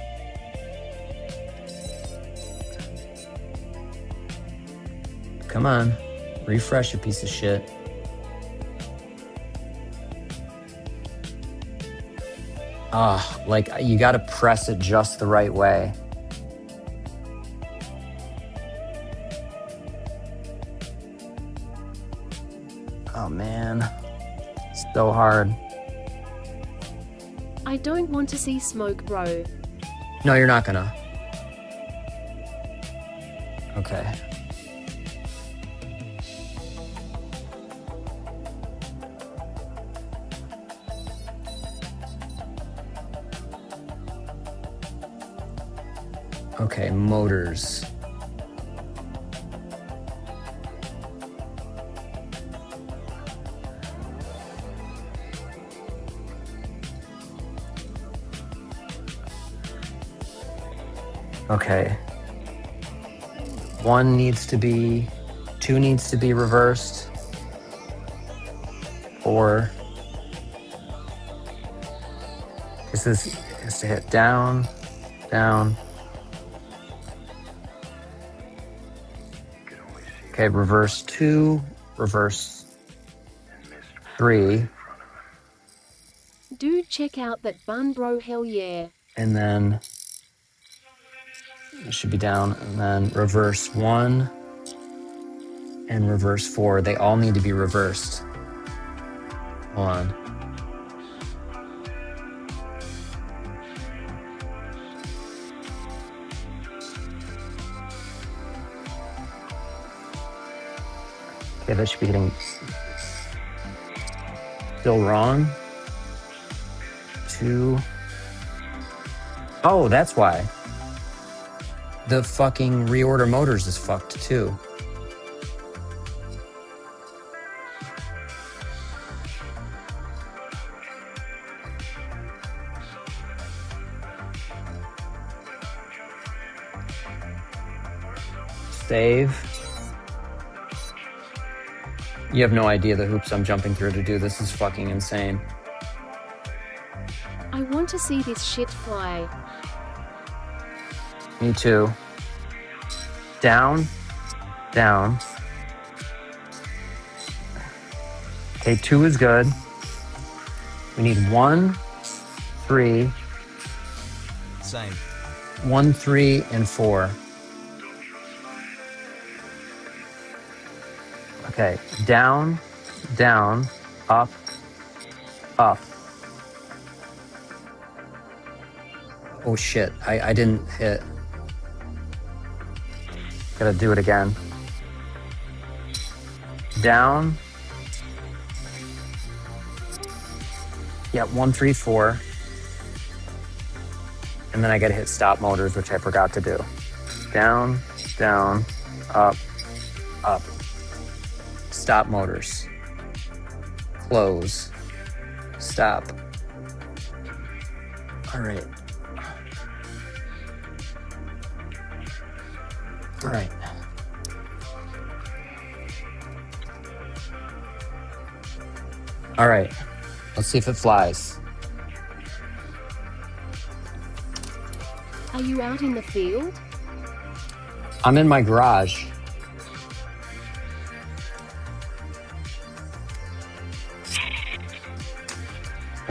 Come on, refresh, you piece of shit. Like you gotta press it just the right way. Oh man, so hard. I don't want to see smoke, bro. No, you're not gonna. Okay. Okay, motors. Okay. 2 needs to be reversed. 4. This is to hit down, down. Okay, reverse 2, reverse 3, Dude, check out that bun, bro. Hell yeah. and then it should be down, and then reverse 1 and reverse 4. They all need to be reversed. Hold on. Okay, that should be hitting. Still wrong. 2. Oh, that's why. The fucking reorder motors is fucked too. Save. You have no idea the hoops I'm jumping through to do this. Is fucking insane. I want to see this shit fly. Me too. Down, down. Okay, 2 is good. We need 1, 3, Same. 1, 3, and 4. Okay, down, down, up, up. Oh shit, I didn't hit. Gotta do it again. Down. Yeah, 1, 3, 4. And then I gotta hit stop motors, which I forgot to do. Down, down, up, up. Stop motors. Close. Stop. All right. All right. All right. Let's see if it flies. Are you out in the field? I'm in my garage.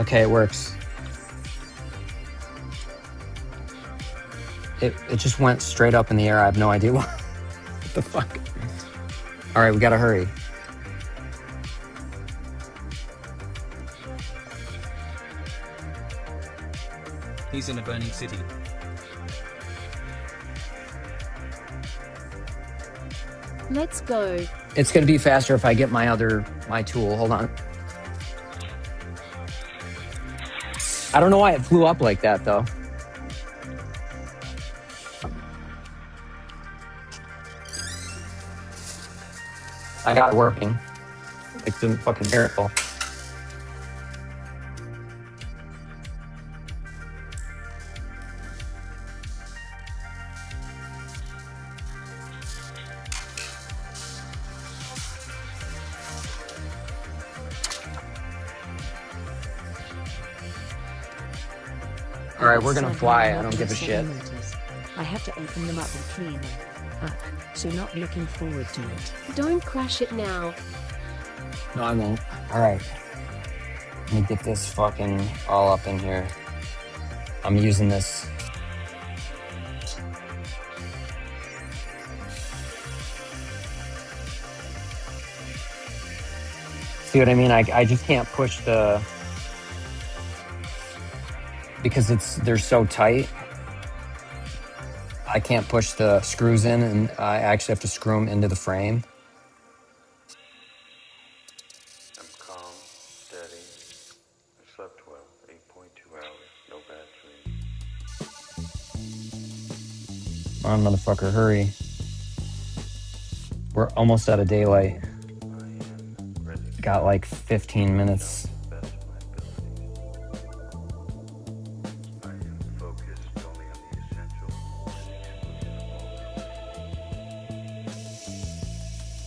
Okay, it works. It just went straight up in the air. I have no idea what the fuck. All right, we gotta hurry. He's in a burning city. Let's go. It's gonna be faster if I get my tool. Hold on. I don't know why it flew up like that though. I got it working. It's a fucking miracle. All right, we're gonna fly. I don't give a shit. I have to open them up and clean them up, so not looking forward to it. Don't crash it now. No, I won't. All right. Let me get this fucking all up in here. I'm using this. See what I mean? I just can't push the... Because they're so tight. I can't push the screws in, and I actually have to screw them into the frame. I'm calm, steady. I slept well, 8.2 hours, no bad dreams. Come on, motherfucker, hurry. We're almost out of daylight. I am ready. Got like 15 minutes. I am focused only on the essential.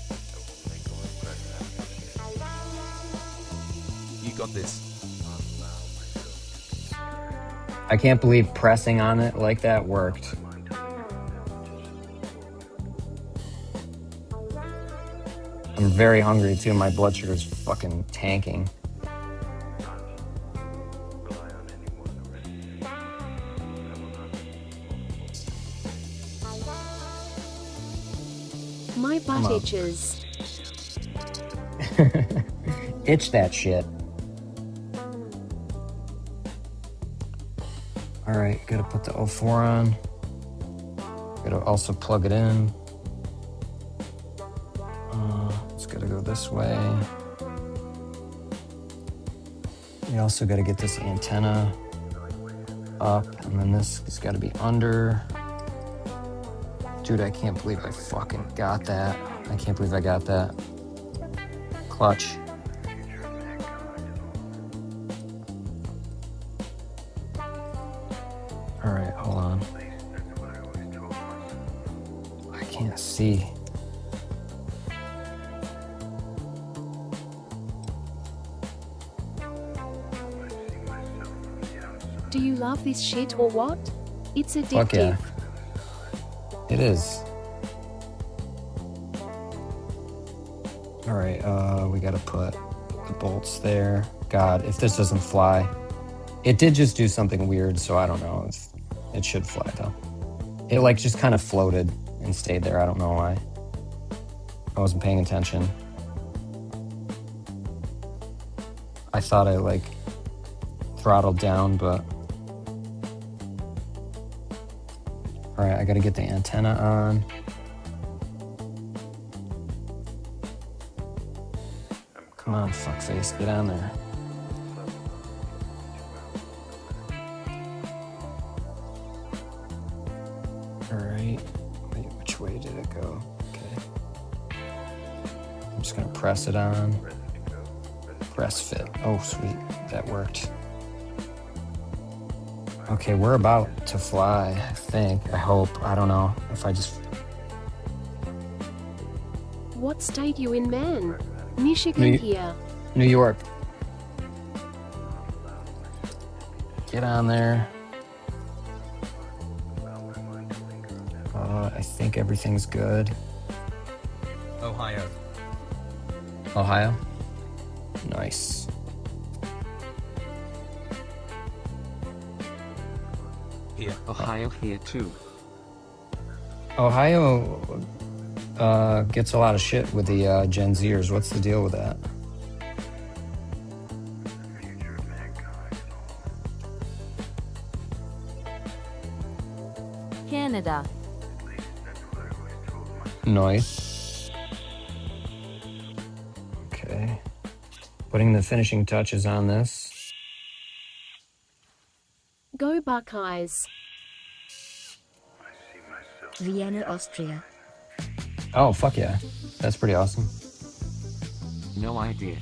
I will make no impression. You got this. I can't believe pressing on it like that worked. I'm very hungry too. My blood sugar's fucking tanking. My butt itches. Itch that shit. All right, gotta put the 04 on. Gotta also plug it in. It's gotta go this way. You also gotta get this antenna up, and then this has gotta be under. Dude, I can't believe I fucking got that. I can't believe I got that. Clutch. All right, hold on. I can't see. Do you love this shit or what? It's addictive. Fuck yeah. It is. All right, we gotta put the bolts there. God, if this doesn't fly. It did just do something weird, so I don't know. It should fly though. It like just kind of floated and stayed there. I don't know why. I wasn't paying attention. I thought I like throttled down, but... All right, I gotta get the antenna on. Come on, fuckface, get on there. All right, wait, which way did it go? Okay. just gonna press it on. Press fit. Oh, sweet. That worked. Okay, we're about to fly, I think. I hope. I don't know if I just... What state you in, man? Michigan here. New York. Get on there. I think everything's good. Ohio. Ohio? Nice. Here. Ohio here too. Ohio gets a lot of shit with the Gen Zers. What's the deal with that? Canada. Nice. Okay. Putting the finishing touches on this. Go Buckeyes. Vienna, Austria. Oh, fuck yeah. That's pretty awesome. No idea.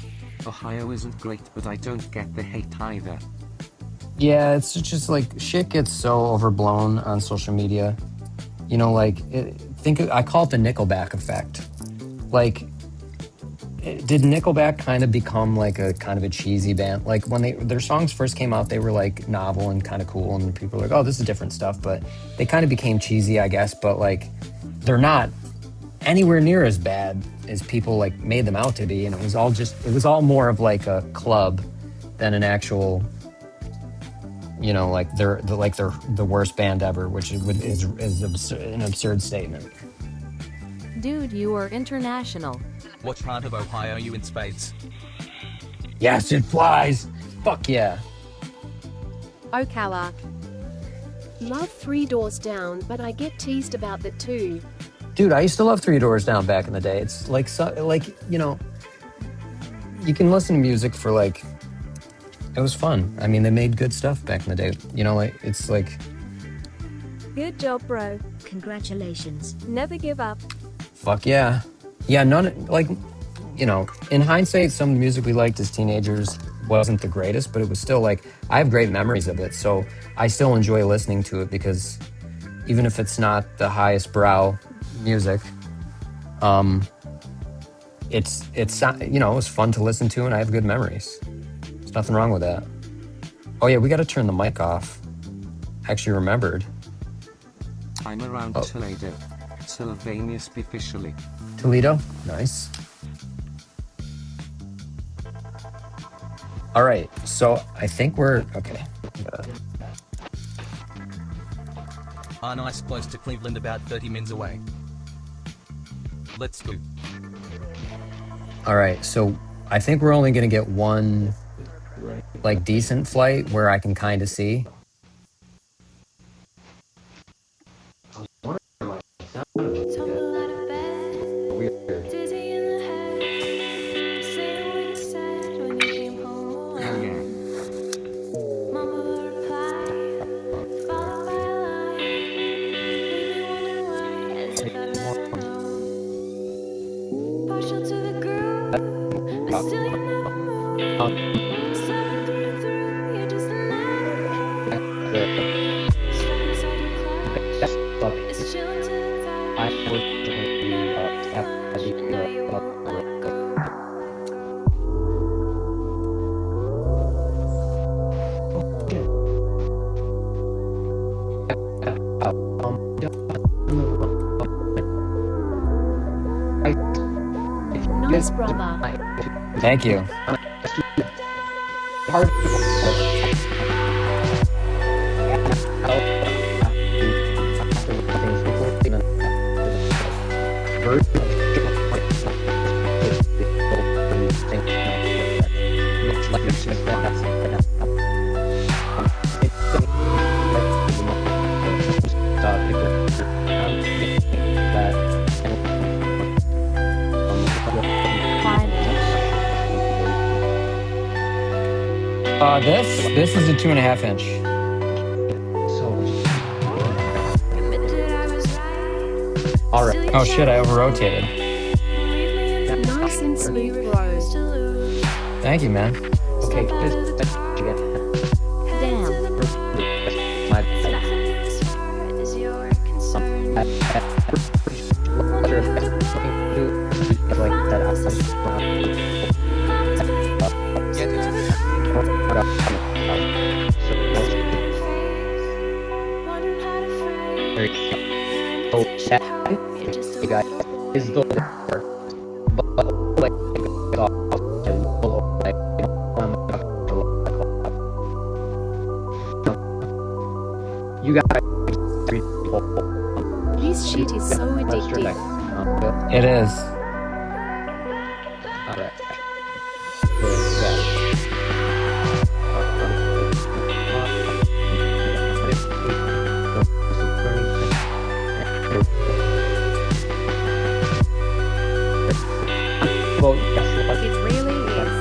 Ohio isn't great, but I don't get the hate either. Yeah, it's just like shit gets so overblown on social media. You know, like I call it the Nickelback effect. Like, did Nickelback kind of become like a kind of a cheesy band? Like when their songs first came out, they were like novel and kind of cool, and people were like, "Oh, this is different stuff." But they kind of became cheesy, I guess. But like, they're not anywhere near as bad as people like made them out to be. And it was all more of like a club than an actual. You know, like they're the worst band ever, which is an absurd statement. Dude, you are international. What part of Ohio are you in spades? Yes, it flies. Fuck yeah. Ocala. Love Three Doors Down, but I get teased about that too. Dude, I used to love Three Doors Down back in the day. It's like, you know, you can listen to music for like, it was fun. I mean, they made good stuff back in the day. You know, like, it's like... Good job, bro. Congratulations. Never give up. Fuck yeah. Yeah, like, you know, in hindsight, some of the music we liked as teenagers wasn't the greatest, but it was still like, I have great memories of it. So I still enjoy listening to it because even if it's not the highest brow music, it's you know, it was fun to listen to and I have good memories. There's nothing wrong with that. Oh yeah, we got to turn the mic off. Actually remembered. I'm around Toledo, Sylvania officially. Toledo? Nice. All right, so I think we're, okay. Nice, close to Cleveland, about 30 minutes away. Let's go. All right, so I think we're only gonna get one, like, decent flight where I can kind of see. Nice, brother. Thank you. This is a 2.5 inch. All right. Oh shit! I over rotated. Nice in smooth, bro. Thank you, man. Okay, Damn. is the you got This shit is so addictive. It is. Alright. It really is.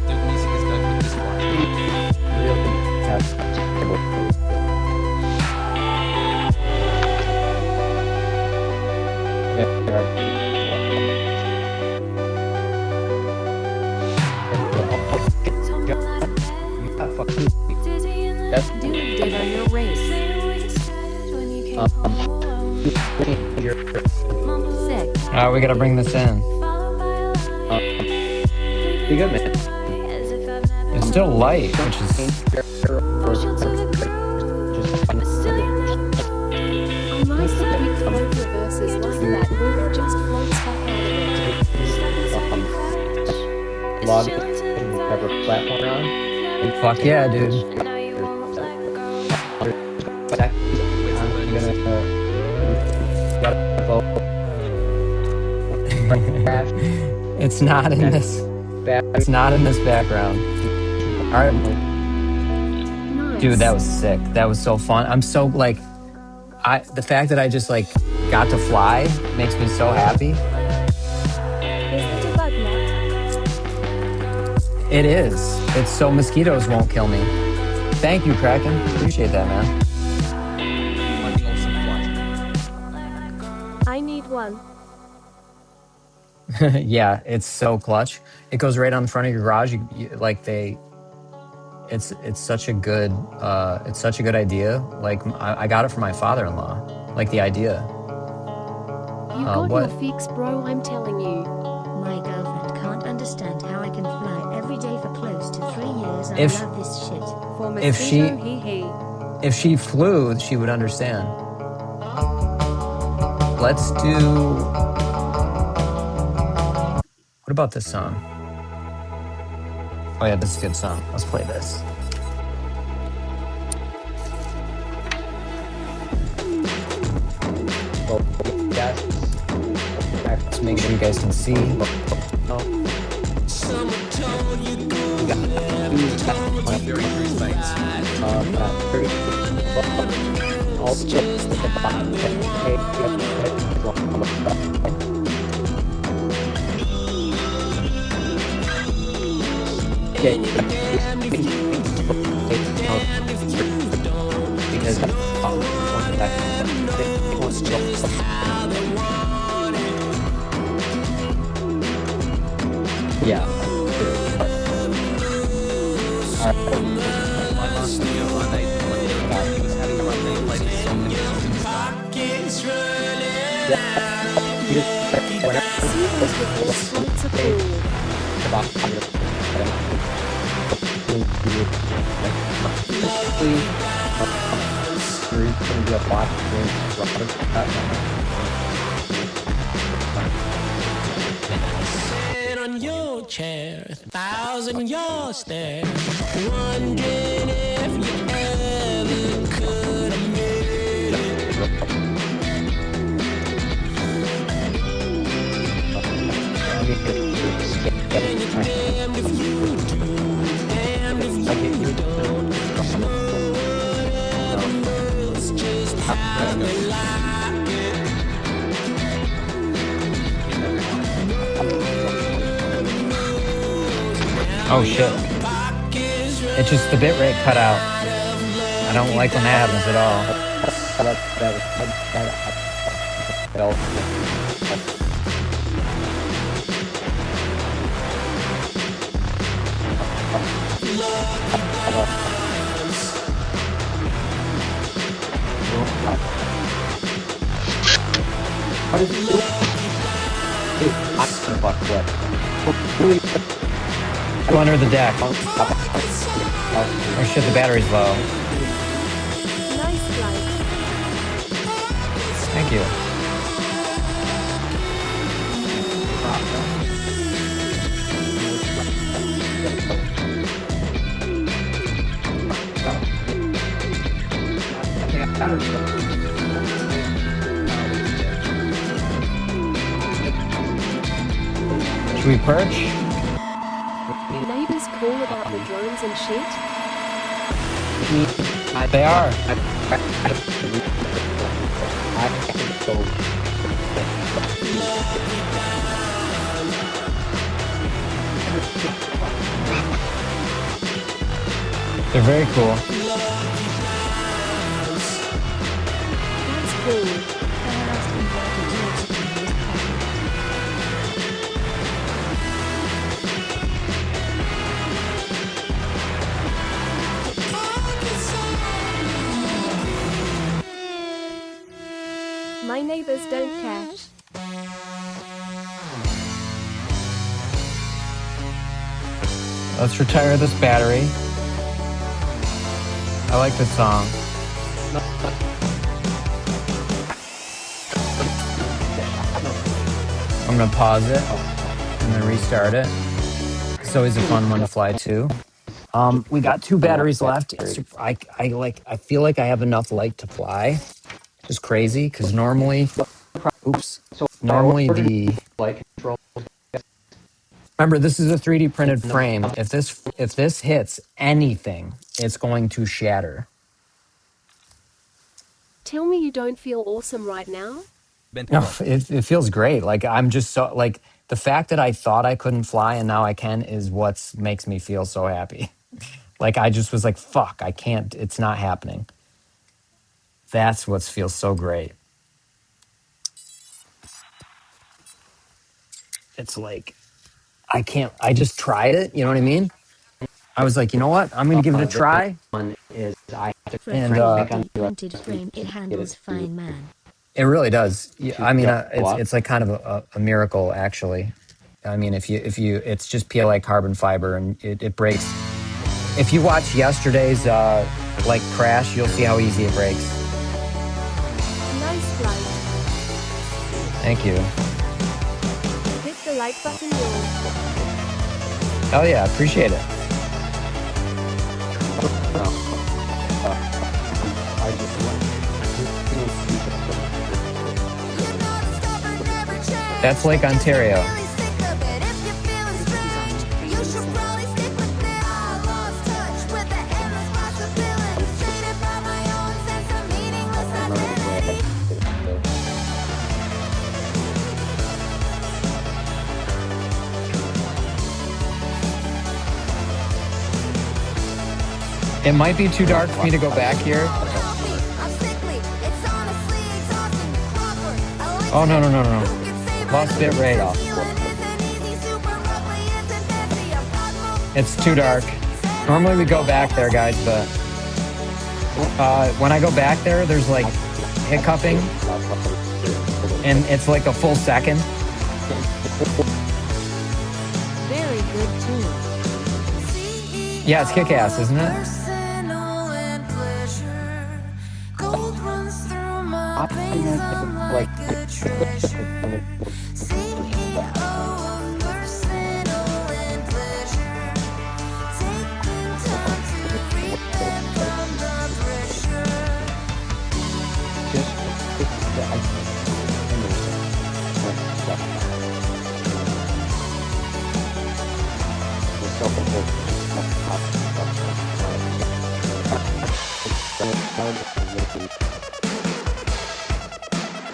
Dude, music is good with this Dude, ditto your race. Sick. Alright, we gotta bring this in. Be good, man. It's still light, which is... I like the quick float reverses like that where it just floats back out of it. Log whatever platform you're on. Fuck yeah, dude. It's not in this. It's not in this background. All right, Nice. dude, that was sick. That was so fun. I'm so like, the fact that I just like got to fly makes me so happy. Is it a bug net? It is. It's so mosquitoes won't kill me. Thank you, Kraken. Appreciate that, man. might be awesome flight. I need one. Yeah, it's so clutch. It goes right on the front of your garage. It's such a good idea. Like I got it from my father-in-law. Like the idea. You got what? your fix, bro, I'm telling you. My girlfriend can't understand how I can fly every day for close to 3 years. I If- love this shit. For If she- mosquito, hee hee. If she flew, she would understand. Let's do. What about this song? Oh yeah, this is a good song. Let's play this. Let's make sure you guys can see. Very true space. Because yeah. My last video I made, he was having a run there, played his song and Sequels with horse floats are cool. Sit on your chair, 1,000 your stare, wondering if you ever could have made it. And you're damned if you do, damned if you don't. Whatever moves just how they like it. Oh shit. It's just the bit rate cut out. I don't like when that happens at all. How does it do? Dude, I'm fuck what? Go under the deck. Oh shit, the battery's low. Nice flight. Thank you. Should we perch? Neighbors call about the drones and shit? They are. They're very cool. That's cool. My neighbors don't care. Let's retire this battery. I like this song. I'm gonna pause it and then restart it. It's always a fun one to fly too. We got 2 batteries left. I feel like I have enough light to fly. Just crazy, because normally, normally the like control. remember this is a 3D printed frame. If this hits anything, it's going to shatter. Tell me you don't feel awesome right now? No, it feels great. Like I'm just so like the fact that I thought I couldn't fly and now I can is what makes me feel so happy. Like I just was like, fuck, I can't. It's not happening. That's what feels so great. It's like I can't. I just tried it. You know what I mean? I was like, you know what? I'm going to give it a try. One is I have to And printed frame, it handles fine, man. it really does. I mean, it's like kind of a miracle, actually. I mean, if you, it's just PLA carbon fiber, and it breaks. If you watch yesterday's like crash, you'll see how easy it breaks. Nice flight. Thank you. Hit the like button, y'all. Hell yeah, appreciate it. That's Lake Ontario. It might be too dark for me to go back here. Oh, no. Lost bit rate. It's too dark. Normally we go back there, guys, but when I go back there, there's like hiccuping, and it's like a full second. Very good tune. Yeah, it's kick-ass, isn't it?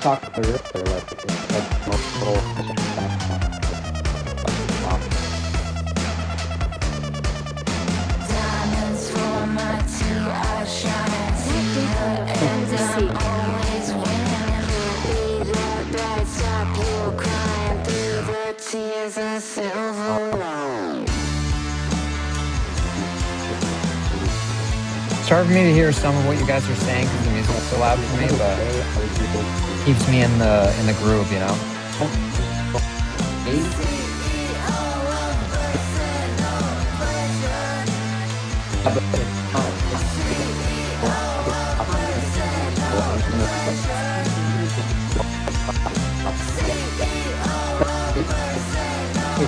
Talk about it earlier, like it's like multiple. It's hard for me to hear some of what you guys are saying because the music's so loud for me, but it keeps me in the groove, you know.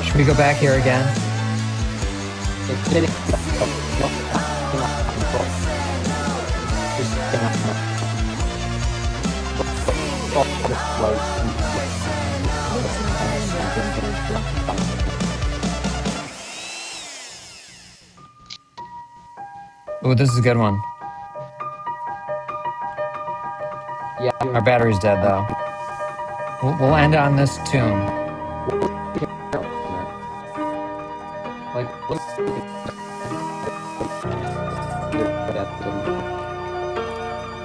Should we go back here again? Oh, this is a good one. Yeah. Our battery's dead though. We'll end on this tune.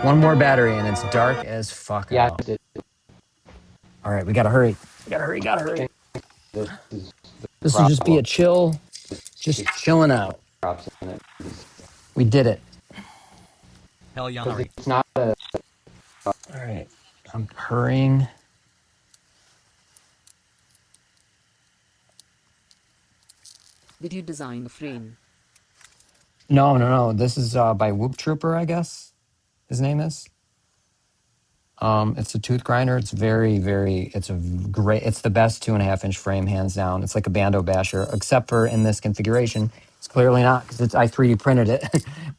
One more battery and it's dark as fuck out. All right, we gotta hurry. Gotta hurry. This will just be a chill, just chilling out. We did it. Hell yeah, hurry. It's not a... All right, I'm hurrying. Did you design the frame? No. This is by Whoop Trooper, I guess his name is. It's a tooth grinder. It's it's it's the best 2.5-inch frame, hands down. It's like a Bando Basher, except for in this configuration, it's clearly not because I 3D printed it,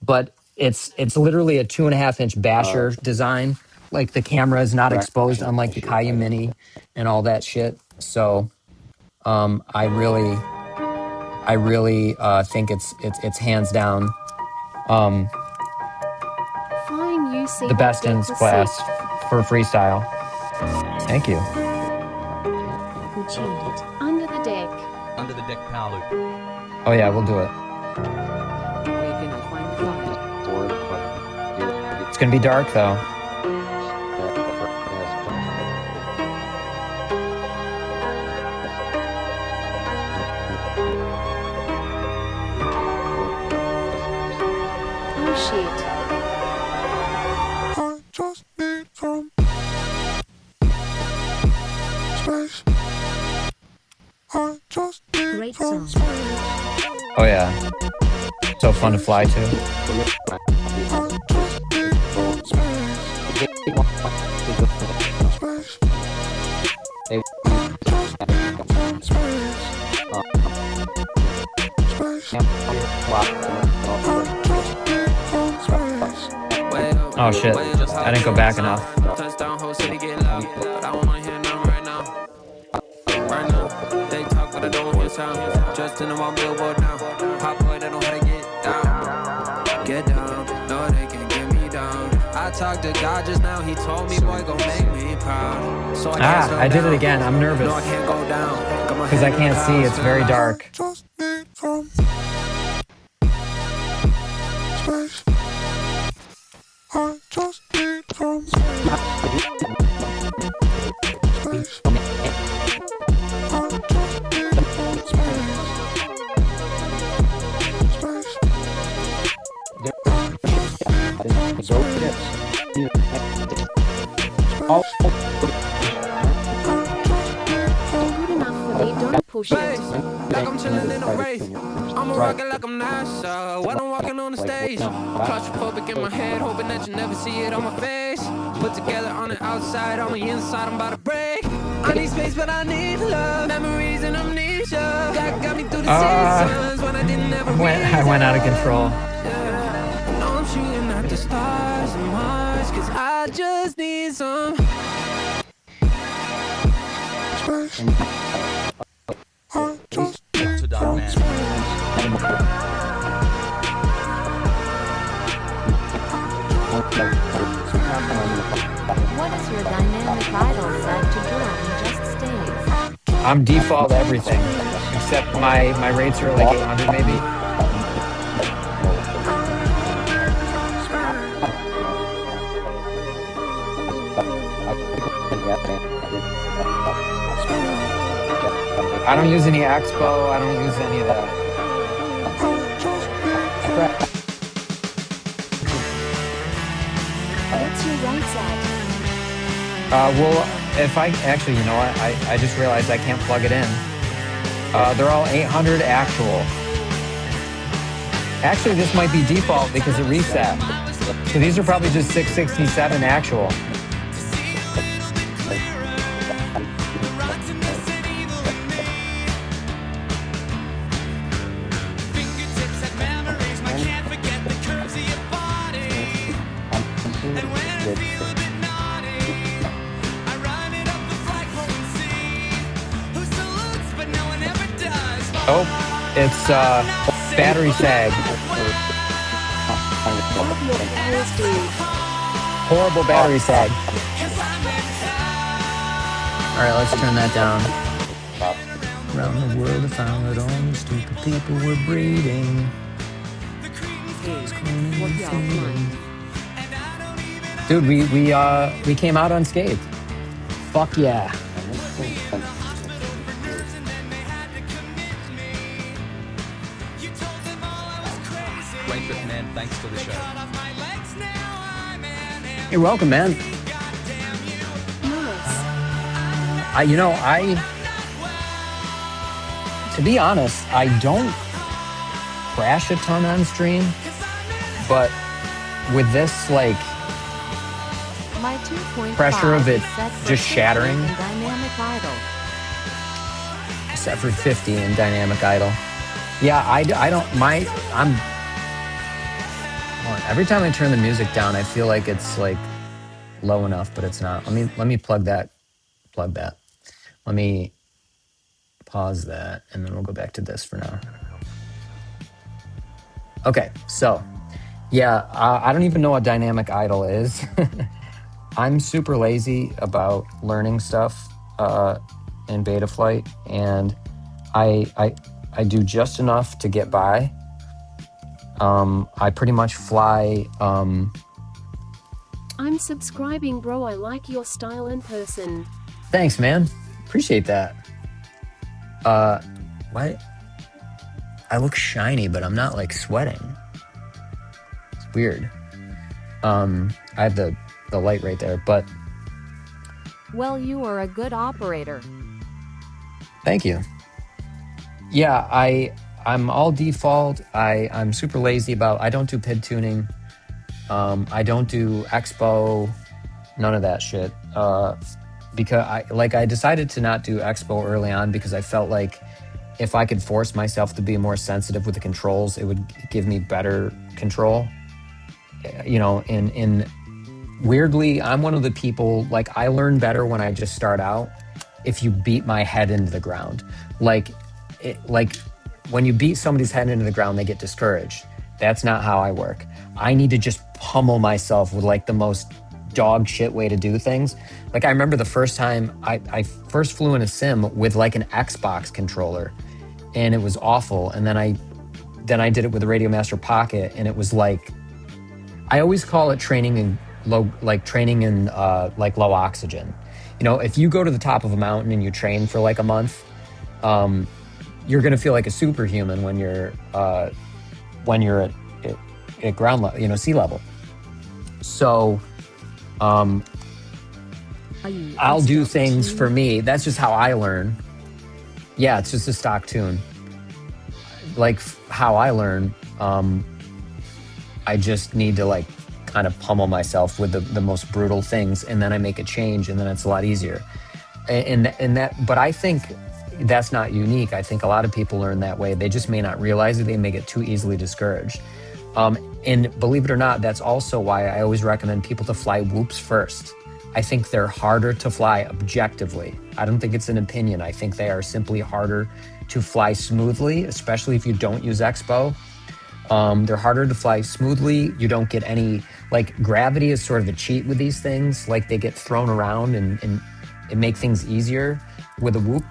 but it's literally a 2.5-inch Basher design. Like the camera is not exposed, unlike the Caillou Mini and all that shit. So, I really think it's hands down Fine, you say the best in its class for freestyle. Thank you. Who tuned it? Under the deck. Under the deck power loop. Oh yeah, we'll do it. Where can I find the file? It's gonna be dark though. Oh shit. Great song. Oh yeah. So fun to fly to. Oh shit. I didn't go back enough. Touchdown, whole city get loud, but I don't wanna hear none right now. Right now, they talk, but I don't hear sound. Just in the one billboard now. Pop boy, they know how to get down. Get down, no, they can't get me down. I talked to God just now, he told me, boy, gon' make me proud. So I did it again. I'm nervous. No, I can't go down. Because I can't see, it's very dark. Good enough for me, don't push it. Like I'm chillin' in a race. I'm rockin' like I'm NASA when I'm walking on the stage. Claustrophobic in my head, hoping that you never see it on my face. Put together on the outside, on the inside, I'm about to break. I need space, but I need love. Memories and amnesia. God got me through the seasons when I didn't ever I went out of control. No, I'm shooting at the stars and Mars, cause I just need some. To dark man. What is your dynamic idle set to draw in just states? I'm default everything. Except my rates are like 800 maybe. I don't use any Expo. I don't use any of that. What's your right side? Well, if I actually, you know what? I just realized I can't plug it in. They're all 800 actual. Actually, this might be default because it reset. So these are probably just 667 actual. Oh, it's battery sag. Horrible battery sag. All right, let's turn that down. Around the world, I found that only stupid people were breeding. Dude, we came out unscathed. Fuck yeah. Raincoat Man, thanks for the show. You're welcome, man. To be honest, I don't crash a ton on stream, but with this, like, My 2.5 pressure of it is set for just 50 shattering, in dynamic idle. set for 50 in dynamic idle. Yeah, every time I turn the music down, I feel like it's like low enough, but it's not. Let me plug that. Let me pause that, and then we'll go back to this for now. Okay, so yeah, I don't even know what dynamic idle is. I'm super lazy about learning stuff in Betaflight, and I do just enough to get by. I pretty much fly. I'm subscribing, bro. I like your style in person. Thanks, man. Appreciate that. What? I look shiny, but I'm not like sweating. It's weird. I have the light right there, but Well, you are a good operator. thank you. Yeah, I'm all default. I'm super lazy about. I don't do PID tuning. I don't do Expo. None of that shit. Because I decided to not do Expo early on because I felt like if I could force myself to be more sensitive with the controls, it would give me better control. You know, in weirdly, I'm one of the people, like, I learn better when I just start out if you beat my head into the ground. Like when you beat somebody's head into the ground, they get discouraged. That's not how I work. I need to just pummel myself with like the most dog shit way to do things. Like, I remember the first time I first flew in a sim with like an Xbox controller, and it was awful. And then I did it with the Radio Master Pocket, and it was like, I always call it training in low oxygen. You know, if you go to the top of a mountain and you train for like a month, you're gonna feel like a superhuman when you're at ground level, you know, sea level. So I'll do things for me. That's just how I learn. Yeah, it's just a stock tune. Like how I learn, I just need to like kind of pummel myself with the most brutal things, and then I make a change, and then it's a lot easier. But I think that's not unique. I think a lot of people learn that way. They just may not realize it. They may get too easily discouraged. And believe it or not, that's also why I always recommend people to fly whoops first. I think they're harder to fly objectively. I don't think it's an opinion. I think they are simply harder to fly smoothly, especially if you don't use Expo. They're harder to fly smoothly. You don't get any, like, gravity is sort of a cheat with these things. Like, they get thrown around and it make things easier. With a whoop,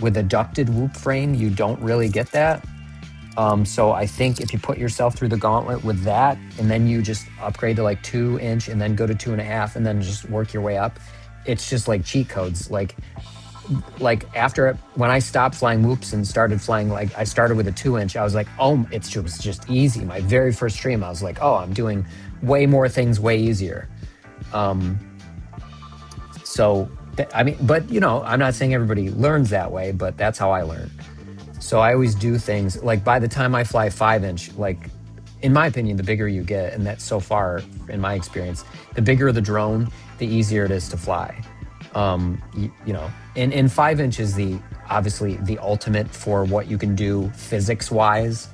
with a ducted whoop frame, you don't really get that. So I think if you put yourself through the gauntlet with that, and then you just upgrade to like 2-inch and then go to 2.5 and then just work your way up, it's just like cheat codes. Like, like after when I stopped flying whoops and started flying, like I started with a 2-inch, I was like, oh, it was just easy. My very first stream, I was like, oh, I'm doing way more things way easier. So I mean, but you know, I'm not saying everybody learns that way, but that's how I learn. So I always do things like by the time I fly 5-inch, like in my opinion, the bigger you get, and that's so far in my experience, the bigger the drone, the easier it is to fly. You know, and 5-inch is obviously the ultimate for what you can do physics wise.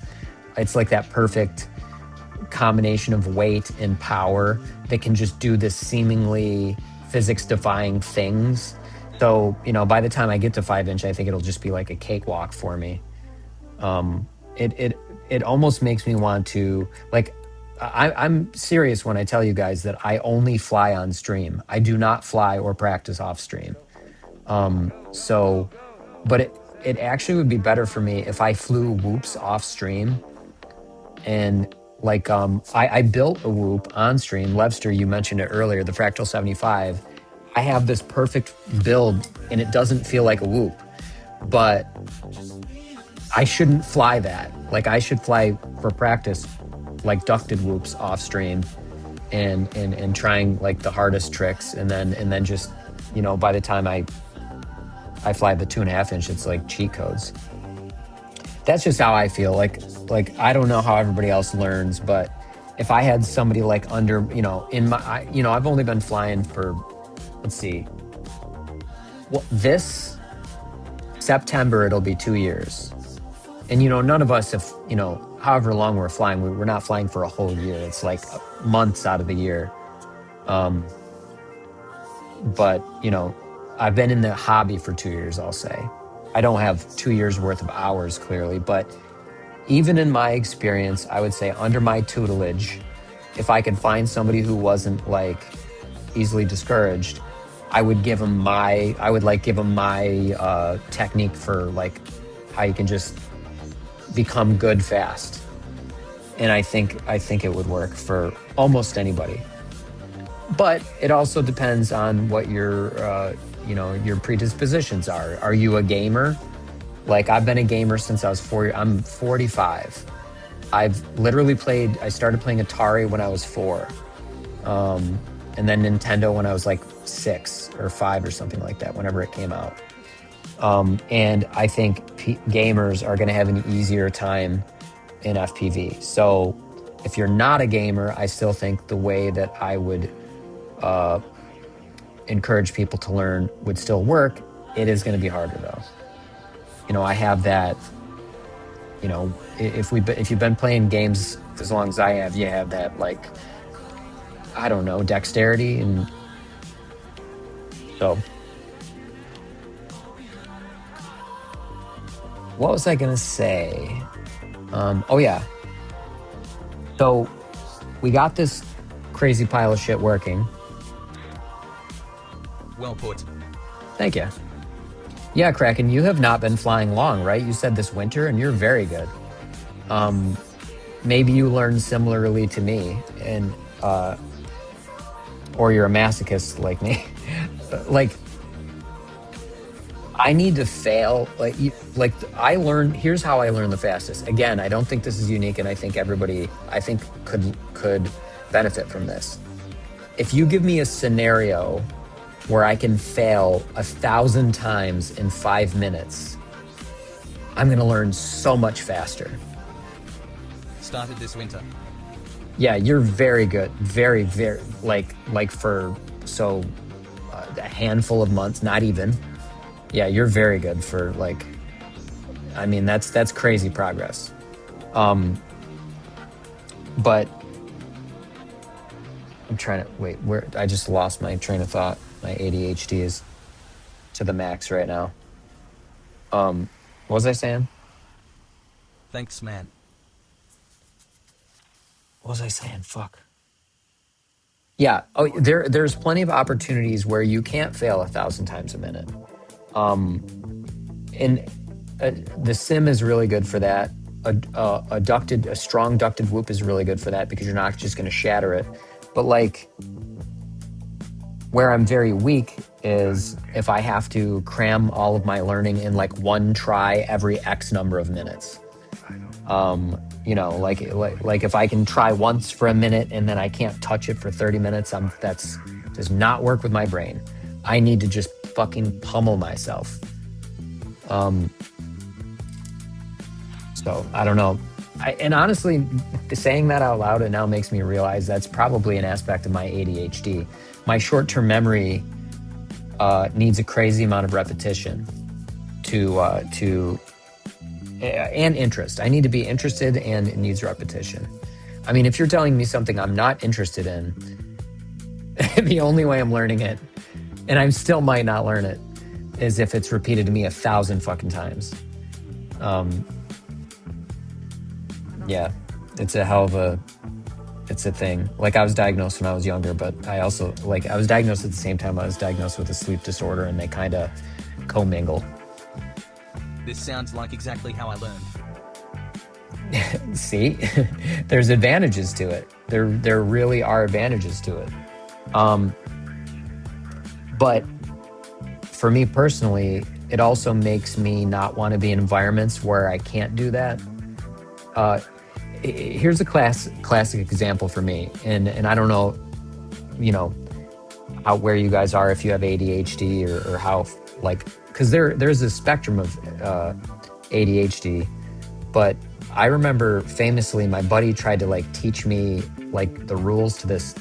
It's like that perfect combination of weight and power that can just do this seemingly physics defying things. So, you know, by the time I get to 5-inch, I think it'll just be like a cakewalk for me. It almost makes me want to, like, I'm serious when I tell you guys that I only fly on stream. I do not fly or practice off stream. So, but it actually would be better for me if I flew whoops off stream. And like, I built a whoop on stream. Levster, you mentioned it earlier, the Fractal 75. I have this perfect build and it doesn't feel like a whoop, but I shouldn't fly that. Like I should fly for practice, like ducted whoops off stream and trying like the hardest tricks. And then just, you know, by the time I fly the 2.5-inch, it's like cheat codes. That's just how I feel. Like I don't know how everybody else learns, but if I had somebody like under, you know, I've only been flying for, let's see, well, this September it'll be 2 years. And, you know, none of us, if, you know, however long we're flying, we're not flying for a whole year. It's like months out of the year. But, you know, I've been in the hobby for 2 years, I'll say. I don't have 2 years worth of hours, clearly. But even in my experience, I would say under my tutelage, if I could find somebody who wasn't like easily discouraged, I would give them my technique for like how you can just become good fast. And I think it would work for almost anybody. But it also depends on what your your predispositions are. Are you a gamer? Like I've been a gamer since I was 4. I'm 45. I've literally I started playing Atari when I was 4. And then Nintendo when I was like 6 or 5 or something like that, whenever it came out. And I think gamers are going to have an easier time in FPV. So if you're not a gamer, I still think the way that I would encourage people to learn would still work. It is going to be harder though. You know, I have that, you know, if you've been playing games as long as I have, you have that, like, I don't know, dexterity. And so what was I going to say? Oh yeah. So we got this crazy pile of shit working. Well put. Thank you. Yeah, Kraken, you have not been flying long, right? You said this winter, and you're very good. Maybe you learned similarly to me, and or you're a masochist like me. Like, I need to fail. Here's how I learn the fastest. Again, I don't think this is unique, and I think everybody, could benefit from this. If you give me a scenario where I can fail 1,000 times in 5 minutes, I'm going to learn so much faster. Started this winter. Yeah, you're very good. Very, very, like for a handful of months, not even. Yeah, you're very good for like, I mean, that's crazy progress. But I'm trying to, I just lost my train of thought. My ADHD is to the max right now. What was I saying? Thanks, man. What was I saying? Fuck. Yeah. Oh, there's plenty of opportunities where you can't fail 1,000 times a minute. And the sim is really good for that. A strong ducted whoop is really good for that because you're not just going to shatter it. But like, Where I'm very weak is if I have to cram all of my learning in like one try every X number of minutes. You know, like if I can try once for a minute and then I can't touch it for 30 minutes, that's does not work with my brain. I need to just fucking pummel myself. So I don't know. And honestly, saying that out loud, it now makes me realize that's probably an aspect of my ADHD. My short-term memory needs a crazy amount of repetition to and interest. I need to be interested, and it needs repetition. I mean, if you're telling me something I'm not interested in, the only way I'm learning it, and I still might not learn it, is if it's repeated to me 1,000 fucking times. Yeah, it's a hell of a, it's a thing. Like, I was diagnosed when I was younger, but I also, like, I was diagnosed at the same time I was diagnosed with a sleep disorder, and they kind of commingle. This sounds like exactly how I learned. See, there's advantages to it. There really are advantages to it. But for me personally, it also makes me not want to be in environments where I can't do that. Here's a classic example for me, and I don't know, you know, where you guys are, if you have ADHD or how, like, because there's a spectrum of ADHD, but I remember famously my buddy tried to like teach me like the rules to this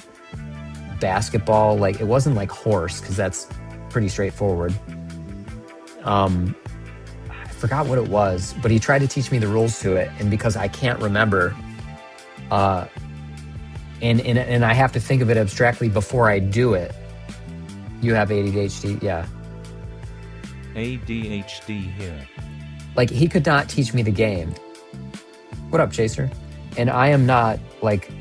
basketball. Like, it wasn't like horse, because that's pretty straightforward. I forgot what it was, but he tried to teach me the rules to it, and because I can't remember, and I have to think of it abstractly before I do it. You have ADHD, yeah. ADHD here. Like, he could not teach me the game. What up, Chaser? And I am not like,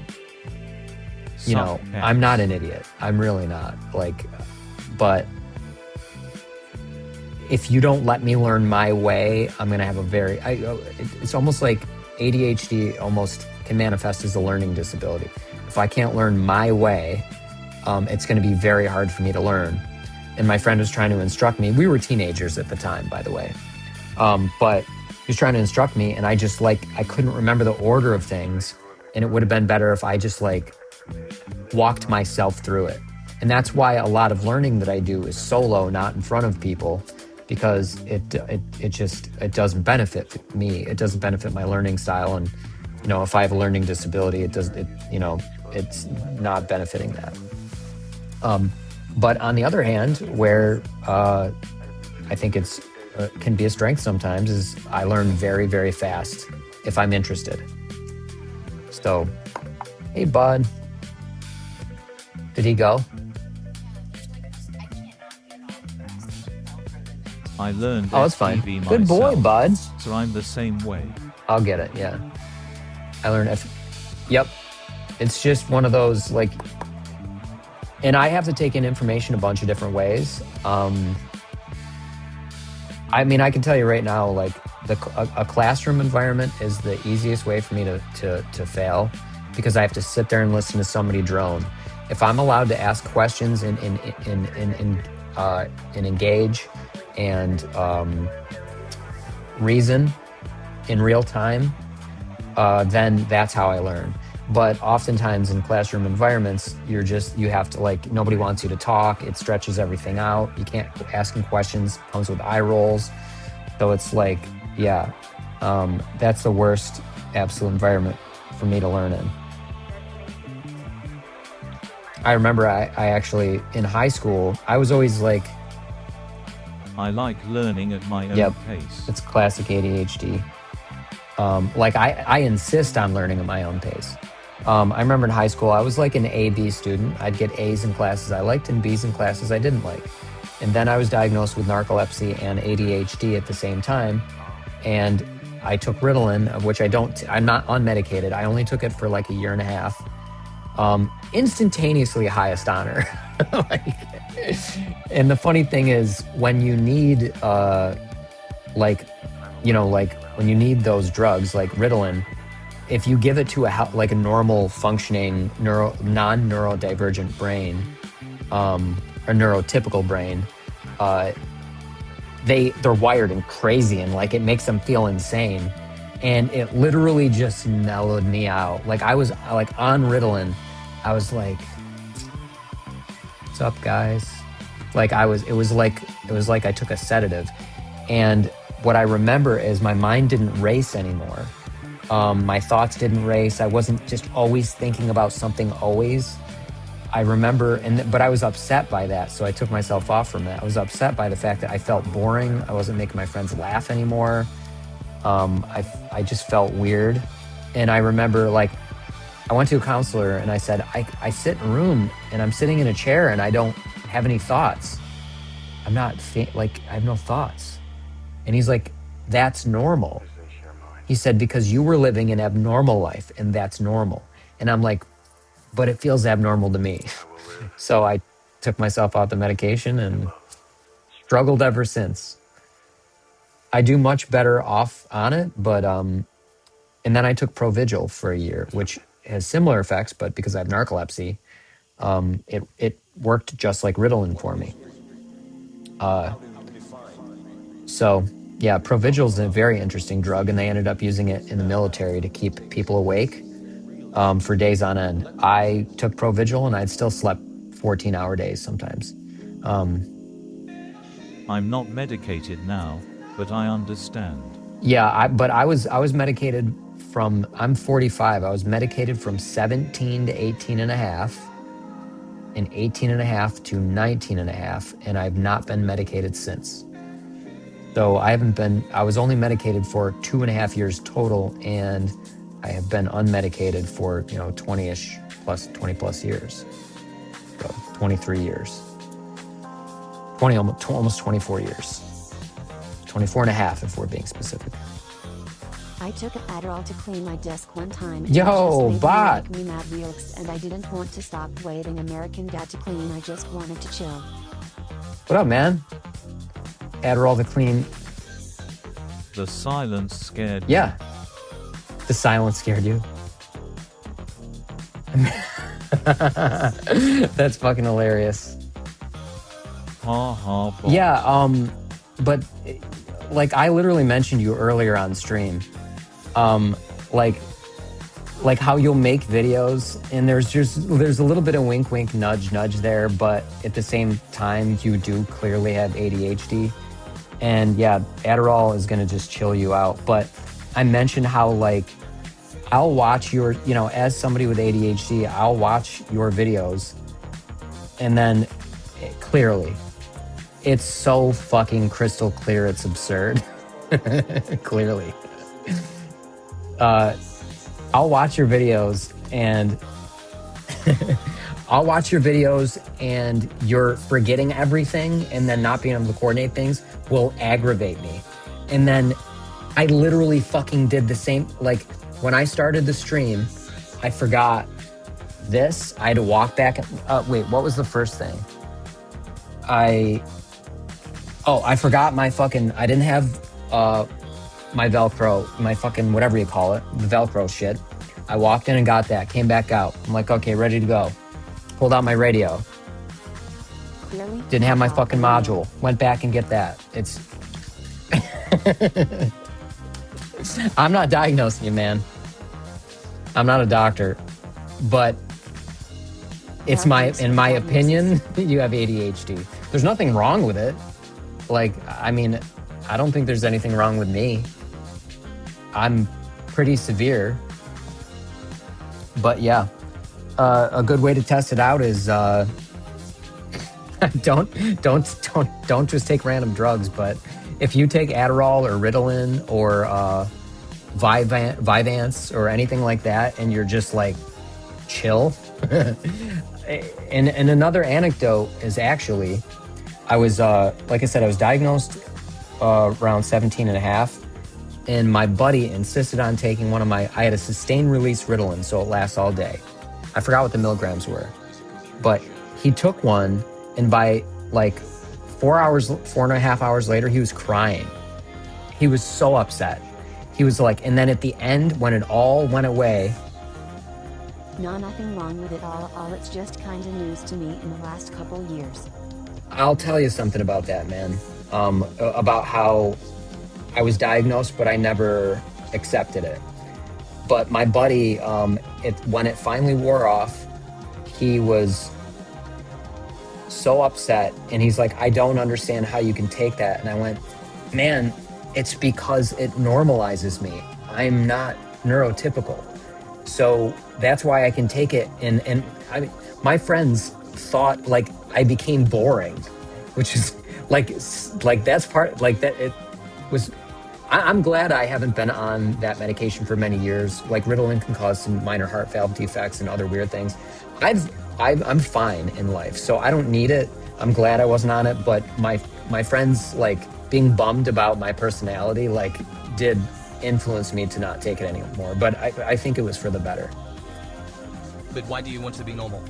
you know, I'm not an idiot. I'm really not. Like, but if you don't let me learn my way, I'm going to have a very, it's almost like ADHD almost can manifest as a learning disability. If I can't learn my way, it's going to be very hard for me to learn. And my friend was trying to instruct me. We were teenagers at the time, by the way. But he was trying to instruct me, and I just I couldn't remember the order of things. And it would have been better if I just walked myself through it. And that's why a lot of learning that I do is solo, not in front of people, because it doesn't benefit me. It doesn't benefit my learning style. And, you know, if I have a learning disability, it's not benefiting that. But on the other hand, where I think it's can be a strength sometimes, is I learn very, very fast if I'm interested. So, hey, bud. Did he go? I learned it's fine. FPV myself, good boy, bud. So I'm the same way. I'll get it, yeah. I learned Yep. It's just one of those, like, and I have to take in information a bunch of different ways. I mean, I can tell you right now, like, a classroom environment is the easiest way for me to fail, because I have to sit there and listen to somebody drone. If I'm allowed to ask questions and engage and reason in real time, then that's how I learn. But oftentimes in classroom environments, you have to, nobody wants you to talk. It stretches everything out. You can't, asking questions comes with eye rolls. So it's that's the worst absolute environment for me to learn in. I remember I actually, in high school, I was always I like learning at my own pace. It's classic ADHD. I insist on learning at my own pace. I remember in high school, I was like an A-B student. I'd get A's in classes I liked and B's in classes I didn't like. And then I was diagnosed with narcolepsy and ADHD at the same time. And I took Ritalin, of which I'm not unmedicated. I only took it for like a year and a half. Instantaneously highest honor. And the funny thing is, when you need, when you need those drugs like Ritalin, if you give it to a normal functioning non-neurodivergent brain, a neurotypical brain, they're wired and crazy, and like it makes them feel insane. And it literally just mellowed me out. Like I was like on Ritalin, I was like, "What's up, guys?" Like it was like I took a sedative. And what I remember is my mind didn't race anymore. My thoughts didn't race. I wasn't just always thinking about something always. I remember, but I was upset by that, so I took myself off from it. I was upset by the fact that I felt boring. I wasn't making my friends laugh anymore. I just felt weird. And I remember, like, I went to a counselor and I said, I sit in a room and I'm sitting in a chair and I don't have any thoughts. I'm not, like, I have no thoughts. And he's like, that's normal. He said, because you were living an abnormal life and that's normal. And I'm like, but it feels abnormal to me. So I took myself off the medication and struggled ever since. I do much better off on it, but and then I took Provigil for a year, which has similar effects, but because I have narcolepsy, it worked just like Ritalin for me. So yeah, Provigil is a very interesting drug, and they ended up using it in the military to keep people awake for days on end. I took Provigil and I'd still slept 14-hour days sometimes. I'm not medicated now, but I understand. Yeah, but I was medicated from, I'm 45. I was medicated from 17 to 18 and a half, and 18 and a half to 19 and a half, and I've not been medicated since. So I was only medicated for 2.5 years total, and I have been unmedicated for, 20 plus years. So 23 years. Almost 24 years. 24 and a half if we're being specific. I took an Adderall to clean my desk one time. Yo, bot! Me mad reels, and I didn't want to stop waiting American Dad to clean. I just wanted to chill. What up, man? Adderall to clean. The silence scared you. Yeah. The silence scared you. That's fucking hilarious. Ha ha. Boy. Yeah, but like I literally mentioned you earlier on stream. Like how you'll make videos and there's a little bit of wink wink nudge there, but at the same time you do clearly have ADHD. And yeah, Adderall is gonna just chill you out. But I mentioned how like I'll watch your, as somebody with ADHD, I'll watch your videos and then clearly it's so fucking crystal clear, it's absurd. Clearly. I'll watch your videos and you're forgetting everything and then not being able to coordinate things will aggravate me. And then I literally fucking did the same. Like when I started the stream, I forgot this. I had to walk back. Wait, what was the first thing? I forgot my fucking, I didn't have my Velcro, my fucking whatever you call it, the Velcro shit. I walked in and got that, came back out. I'm like, okay, ready to go. Pulled out my radio. Clearly, didn't have my fucking module. Went back and get that. It's... I'm not diagnosing you, man. I'm not a doctor. But it's in my opinion, you have ADHD. There's nothing wrong with it. Like, I mean, I don't think there's anything wrong with me. I'm pretty severe. But yeah, a good way to test it out is don't just take random drugs. But if you take Adderall or Ritalin or Vyvanse or anything like that, and you're just like chill. And another anecdote is actually, I was like I said, I was diagnosed around 17 and a half. And my buddy insisted on taking I had a sustained release Ritalin, so it lasts all day. I forgot what the milligrams were. But he took one, and by like 4.5 hours later, he was crying. He was so upset. He was like, and then at the end, when it all went away. No, nothing wrong with it all. It's just kinda news to me in the last couple years. I'll tell you something about that, man. About how I was diagnosed, but I never accepted it. But my buddy, when it finally wore off, he was so upset, and he's like, "I don't understand how you can take that." And I went, "Man, it's because it normalizes me. I'm not neurotypical, so that's why I can take it." And I mean, my friends thought like I became boring, which is like that's part like that. It was. I'm glad I haven't been on that medication for many years. Like Ritalin can cause some minor heart valve defects and other weird things. I've, I'm fine in life, so I don't need it. I'm glad I wasn't on it. But my friends like being bummed about my personality like did influence me to not take it anymore. But I think it was for the better. But why do you want to be normal?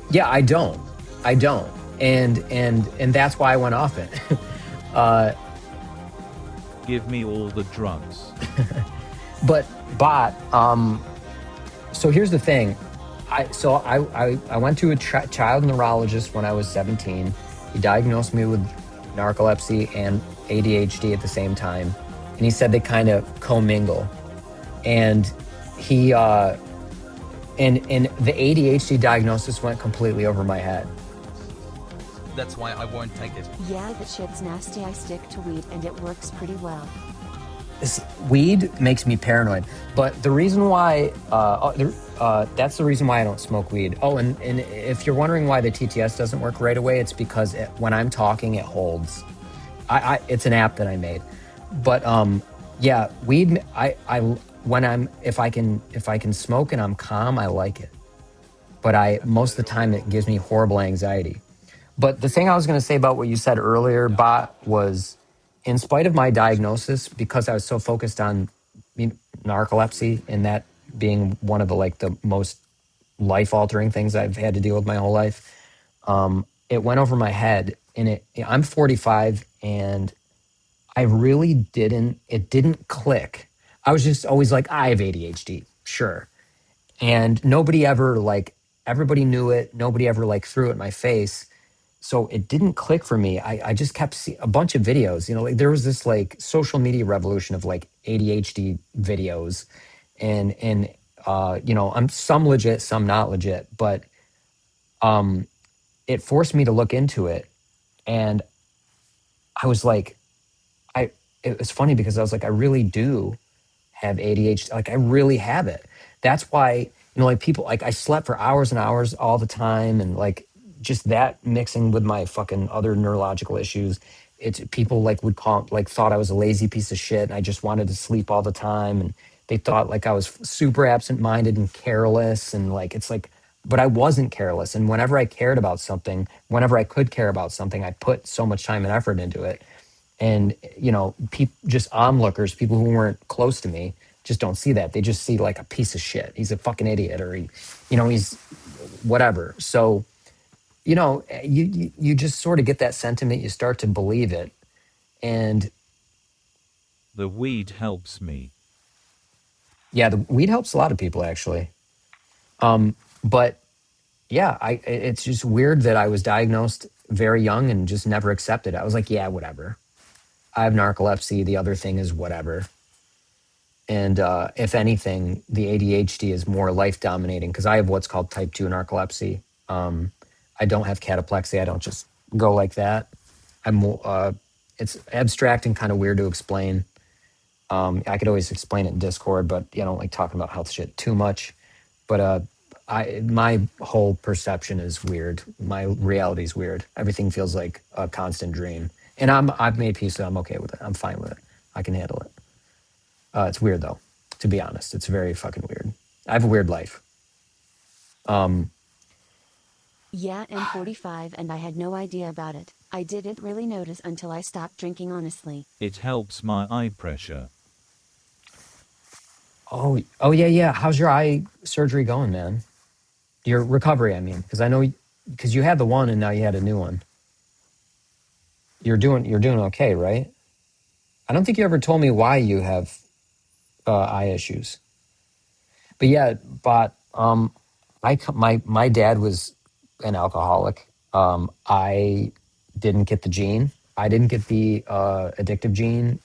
Yeah, I don't, and that's why I went off it. Give me all the drugs. But so here's the thing. I went to a child neurologist when I was 17. He diagnosed me with narcolepsy and ADHD at the same time, and he said they kind of commingle. And he and the ADHD diagnosis went completely over my head. That's why I won't take it. Yeah, that shit's nasty. I stick to weed and it works pretty well. Weed makes me paranoid, but the reason why that's the reason why I don't smoke weed. Oh, and if you're wondering why the TTS doesn't work right away, it's because when I'm talking, it holds. It's an app that I made, but yeah, weed. If I can smoke and I'm calm, I like it. But most of the time it gives me horrible anxiety. But the thing I was going to say about what you said earlier, Bot, was in spite of my diagnosis, because I was so focused on narcolepsy and that being one of the most life-altering things I've had to deal with my whole life, it went over my head. And I'm 45, and I really didn't click. I was just always like, I have ADHD, sure. And nobody ever everybody knew it. Nobody ever threw it in my face. So it didn't click for me. I just kept seeing a bunch of videos, there was this social media revolution of ADHD videos and I'm some legit, some not legit, but it forced me to look into it. And I was like, it was funny because I was like, I really do have ADHD. I really have it. That's why, people, I slept for hours and hours all the time. And just that mixing with my fucking other neurological issues, people would call, thought I was a lazy piece of shit. And I just wanted to sleep all the time. And they thought I was super absent-minded and careless. And but I wasn't careless. And whenever I cared about something, whenever I could care about something, I put so much time and effort into it. And, just onlookers, people who weren't close to me, just don't see that. They just see a piece of shit. He's a fucking idiot, or he's whatever. So, you just sort of get that sentiment. You start to believe it. And the weed helps me. Yeah, the weed helps a lot of people, actually. But yeah, it's just weird that I was diagnosed very young and just never accepted it. I was like, yeah, whatever. I have narcolepsy. The other thing is whatever. And if anything, the ADHD is more life dominating because I have what's called type 2 narcolepsy. I don't have cataplexy. I don't just go like that. It's abstract and kind of weird to explain. I could always explain it in Discord, but I don't like talking about health shit too much. But my whole perception is weird. My reality is weird. Everything feels like a constant dream. And I've made peace, so I'm okay with it. I'm fine with it. I can handle it. It's weird though, to be honest. It's very fucking weird. I have a weird life. Yeah, I'm 45 and I had no idea about it. I didn't really notice until I stopped drinking, honestly. It helps my eye pressure. Oh yeah. How's your eye surgery going, man? Your recovery, I mean, because I know because you had the one and now you had a new one. You're doing okay, right? I don't think you ever told me why you have eye issues. But yeah, my dad was an alcoholic. I didn't get the gene. I didn't get the addictive gene.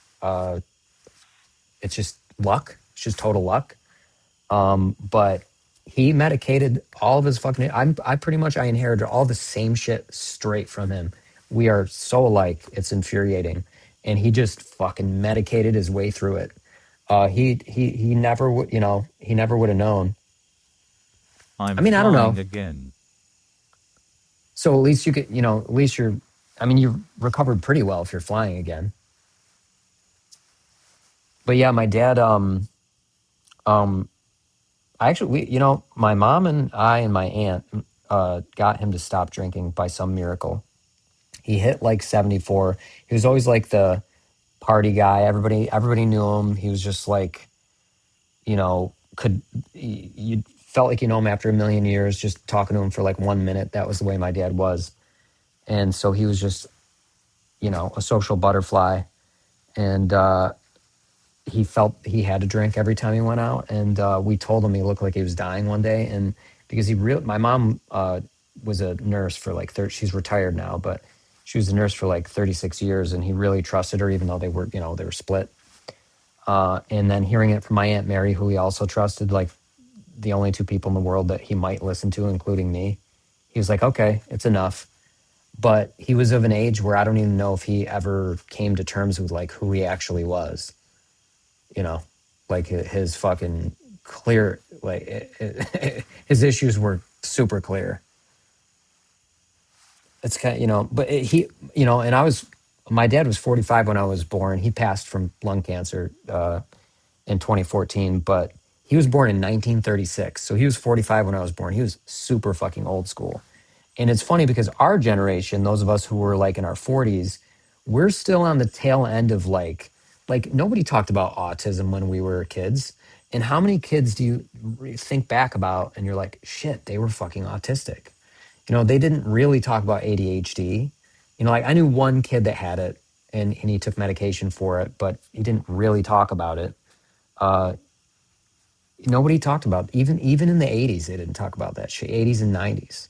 It's just luck. It's just total luck. But he medicated all of his fucking. I inherited all the same shit straight from him. We are so alike. It's infuriating, and he just fucking medicated his way through it. He never would, he never would have known. I'm I mean, I don't know. flying again. So at least you could, at least you're. I mean, you've recovered pretty well if you're flying again. But yeah, my dad. I actually, my mom and I and my aunt got him to stop drinking by some miracle. He hit like 74. He was always like the party guy. Everybody knew him. He was just like, you felt like you know him after a million years, just talking to him for like 1 minute. That was the way my dad was. And so he was just, a social butterfly. And he felt he had to drink every time he went out. And we told him he looked like he was dying one day. And because my mom was a nurse for like she's retired now, but she was a nurse for like 36 years, and he really trusted her, even though they were split. And then hearing it from my Aunt Mary, who he also trusted, like the only two people in the world that he might listen to, including me, he was like, okay, it's enough. But he was of an age where I don't even know if he ever came to terms with like who he actually was. Like his fucking clear, like his issues were super clear. It's kind of, but and my dad was 45 when I was born. He passed from lung cancer in 2014, but he was born in 1936. So he was 45 when I was born. He was super fucking old school. And it's funny because our generation, those of us who were like in our 40s, we're still on the tail end of like nobody talked about autism when we were kids. And how many kids do you think back about and you're like, shit, they were fucking autistic. They didn't really talk about ADHD. Like I knew one kid that had it and he took medication for it, but he didn't really talk about it. Nobody talked about even in the 80s, they didn't talk about that shit. 80s and 90s.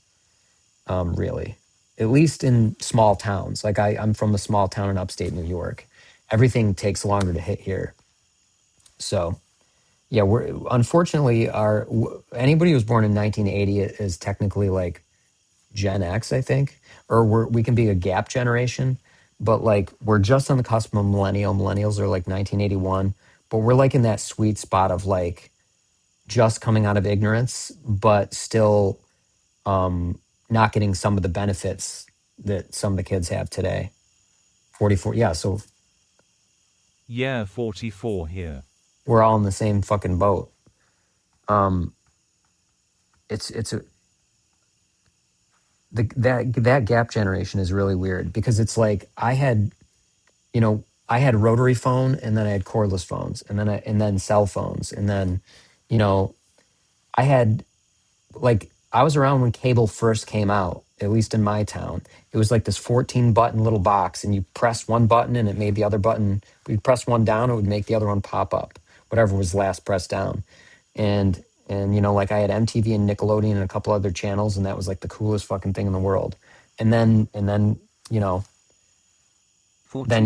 Really, at least in small towns. Like I'm from a small town in upstate New York. Everything takes longer to hit here. So, yeah, we're unfortunately anybody who was born in 1980 is technically like Gen X, I think, or we can be a gap generation, but like we're just on the cusp of millennial. Millennials are like 1981, but we're like in that sweet spot of like just coming out of ignorance, but still not getting some of the benefits that some of the kids have today. 44, yeah. So yeah, 44 here. We're all in the same fucking boat. That gap generation is really weird because it's like I had rotary phone, and then I had cordless phones, and then cell phones, and then I had like I was around when cable first came out, at least in my town. It was like this 14 button little box, and you pressed one button and it made the other button. You'd press one down, it would make the other one pop up, whatever was last pressed down. And like I had MTV and Nickelodeon and a couple other channels, and that was like the coolest fucking thing in the world. And then then you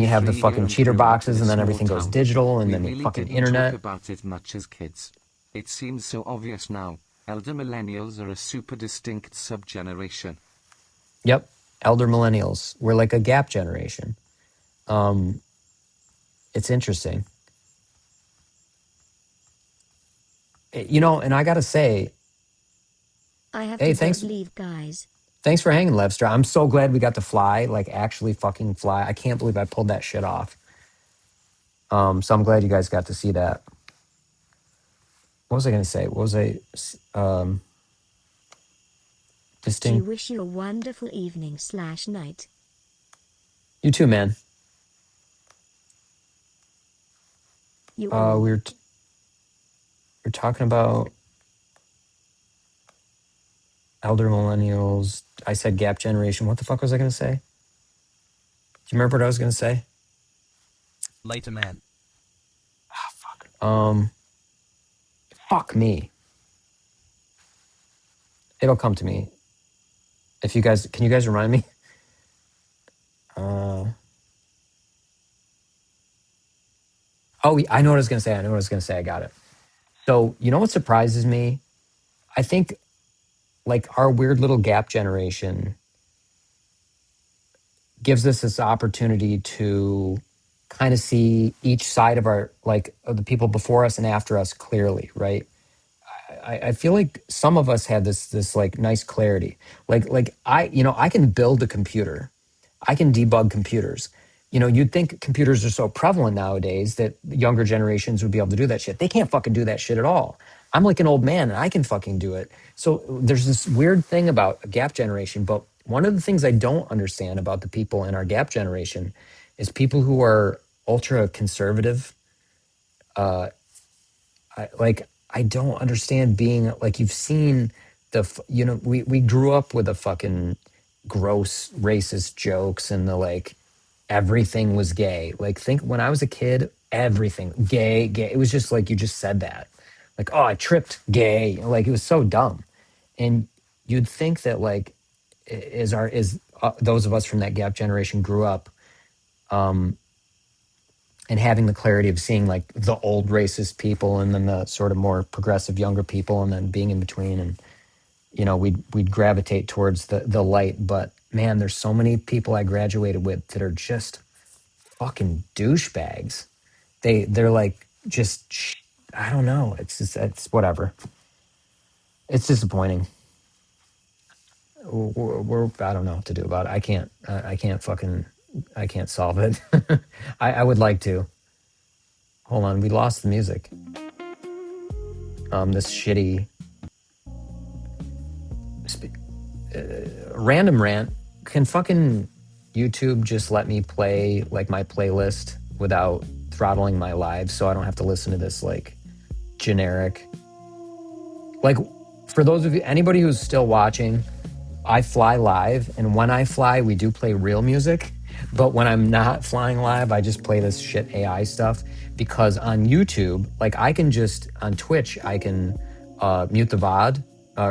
have the fucking cheater boxes, and then everything goes digital, and then the fucking internet. Talk about it much as kids. It seems so obvious now. Elder millennials are a super distinct subgeneration. Yep, elder millennials. We're like a gap generation. It's interesting. And I gotta say, I have hey, to leave, guys. Thanks for hanging, Levstra. I'm so glad we got to fly, like actually fucking fly. I can't believe I pulled that shit off. So I'm glad you guys got to see that. What was I going to say? What was I, distinct? You wish you a wonderful evening/night. You too, man. We're talking about elder millennials. I said gap generation. What the fuck was I going to say? Do you remember what I was going to say? Later, man. Ah, fuck. Fuck me. It'll come to me. Can you guys remind me? Oh, I know what I was gonna say. I got it. So you know what surprises me? I think like our weird little gap generation gives us this opportunity to kind of see each side of our like of the people before us and after us clearly, right? I feel like some of us have this like nice clarity. Like I can build a computer. I can debug computers. You'd think computers are so prevalent nowadays that younger generations would be able to do that shit. They can't fucking do that shit at all. I'm like an old man and I can fucking do it. So there's this weird thing about a gap generation. But one of the things I don't understand about the people in our gap generation is people who are ultra conservative. I don't understand being like you've seen we grew up with the fucking gross racist jokes and the like everything was gay. Like think when I was a kid, everything gay. It was just like you just said that. Like, oh, I tripped gay. Like it was so dumb. And you'd think that like those of us from that gap generation grew up and having the clarity of seeing like the old racist people and then the sort of more progressive younger people and then being in between and we'd gravitate towards the light. But man, there's so many people I graduated with that are just fucking douchebags. They're like I don't know. It's whatever. It's disappointing. I don't know what to do about it. I can't solve it. I would like to. Hold on, we lost the music. This shitty random rant. Can fucking YouTube just let me play like my playlist without throttling my live so I don't have to listen to this like generic, like for those of you, anybody who's still watching, I fly live, and when I fly we do play real music, but when I'm not flying live I just play this shit AI stuff, because on YouTube, like I can just on Twitch I can mute the VOD,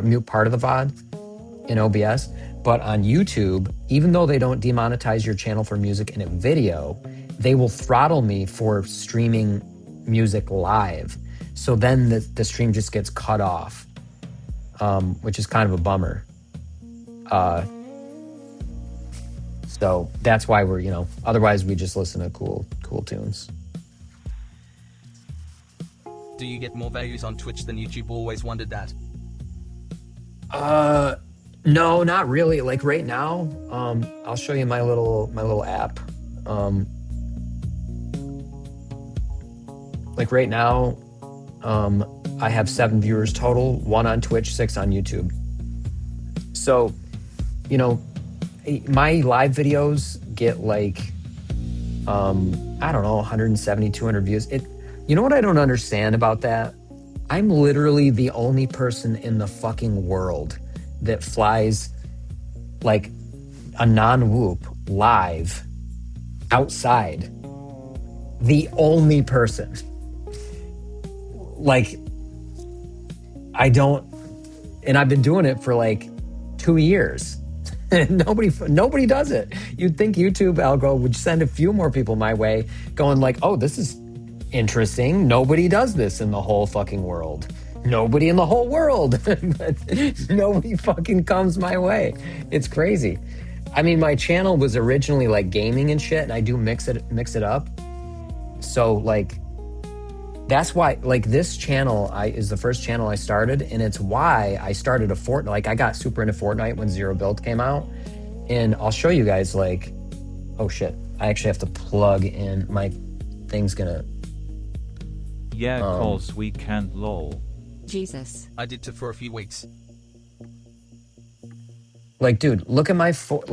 mute part of the VOD in OBS. But on YouTube, even though they don't demonetize your channel for music in a video, they will throttle me for streaming music live. So then the stream just gets cut off, which is kind of a bummer. So that's why we're, otherwise we just listen to cool tunes. Do you get more views on Twitch than YouTube? Always wondered that. No, not really. Like right now, I'll show you my little app. Like right now, I have 7 viewers total, 1 on Twitch, 6 on YouTube. So, my live videos get like, I don't know, 170, 200 views. You know what I don't understand about that? I'm literally the only person in the fucking world that flies like a non-whoop live outside. The only person. Like, and I've been doing it for like 2 years. Nobody does it. You'd think YouTube algo would send a few more people my way going like, oh, this is interesting. Nobody does this in the whole fucking world. Nobody in the whole world. But nobody fucking comes my way. It's crazy. I mean, my channel was originally like gaming and shit, and I do mix it up. So like, that's why like this channel is the first channel I started, and it's why I started a Fortnite. Like I got super into Fortnite when Zero Build came out, and I'll show you guys like, oh shit, I actually have to plug in my thing's gonna. Yeah, cause we can't lol. Jesus. I did too for a few weeks. Like, dude, look at my so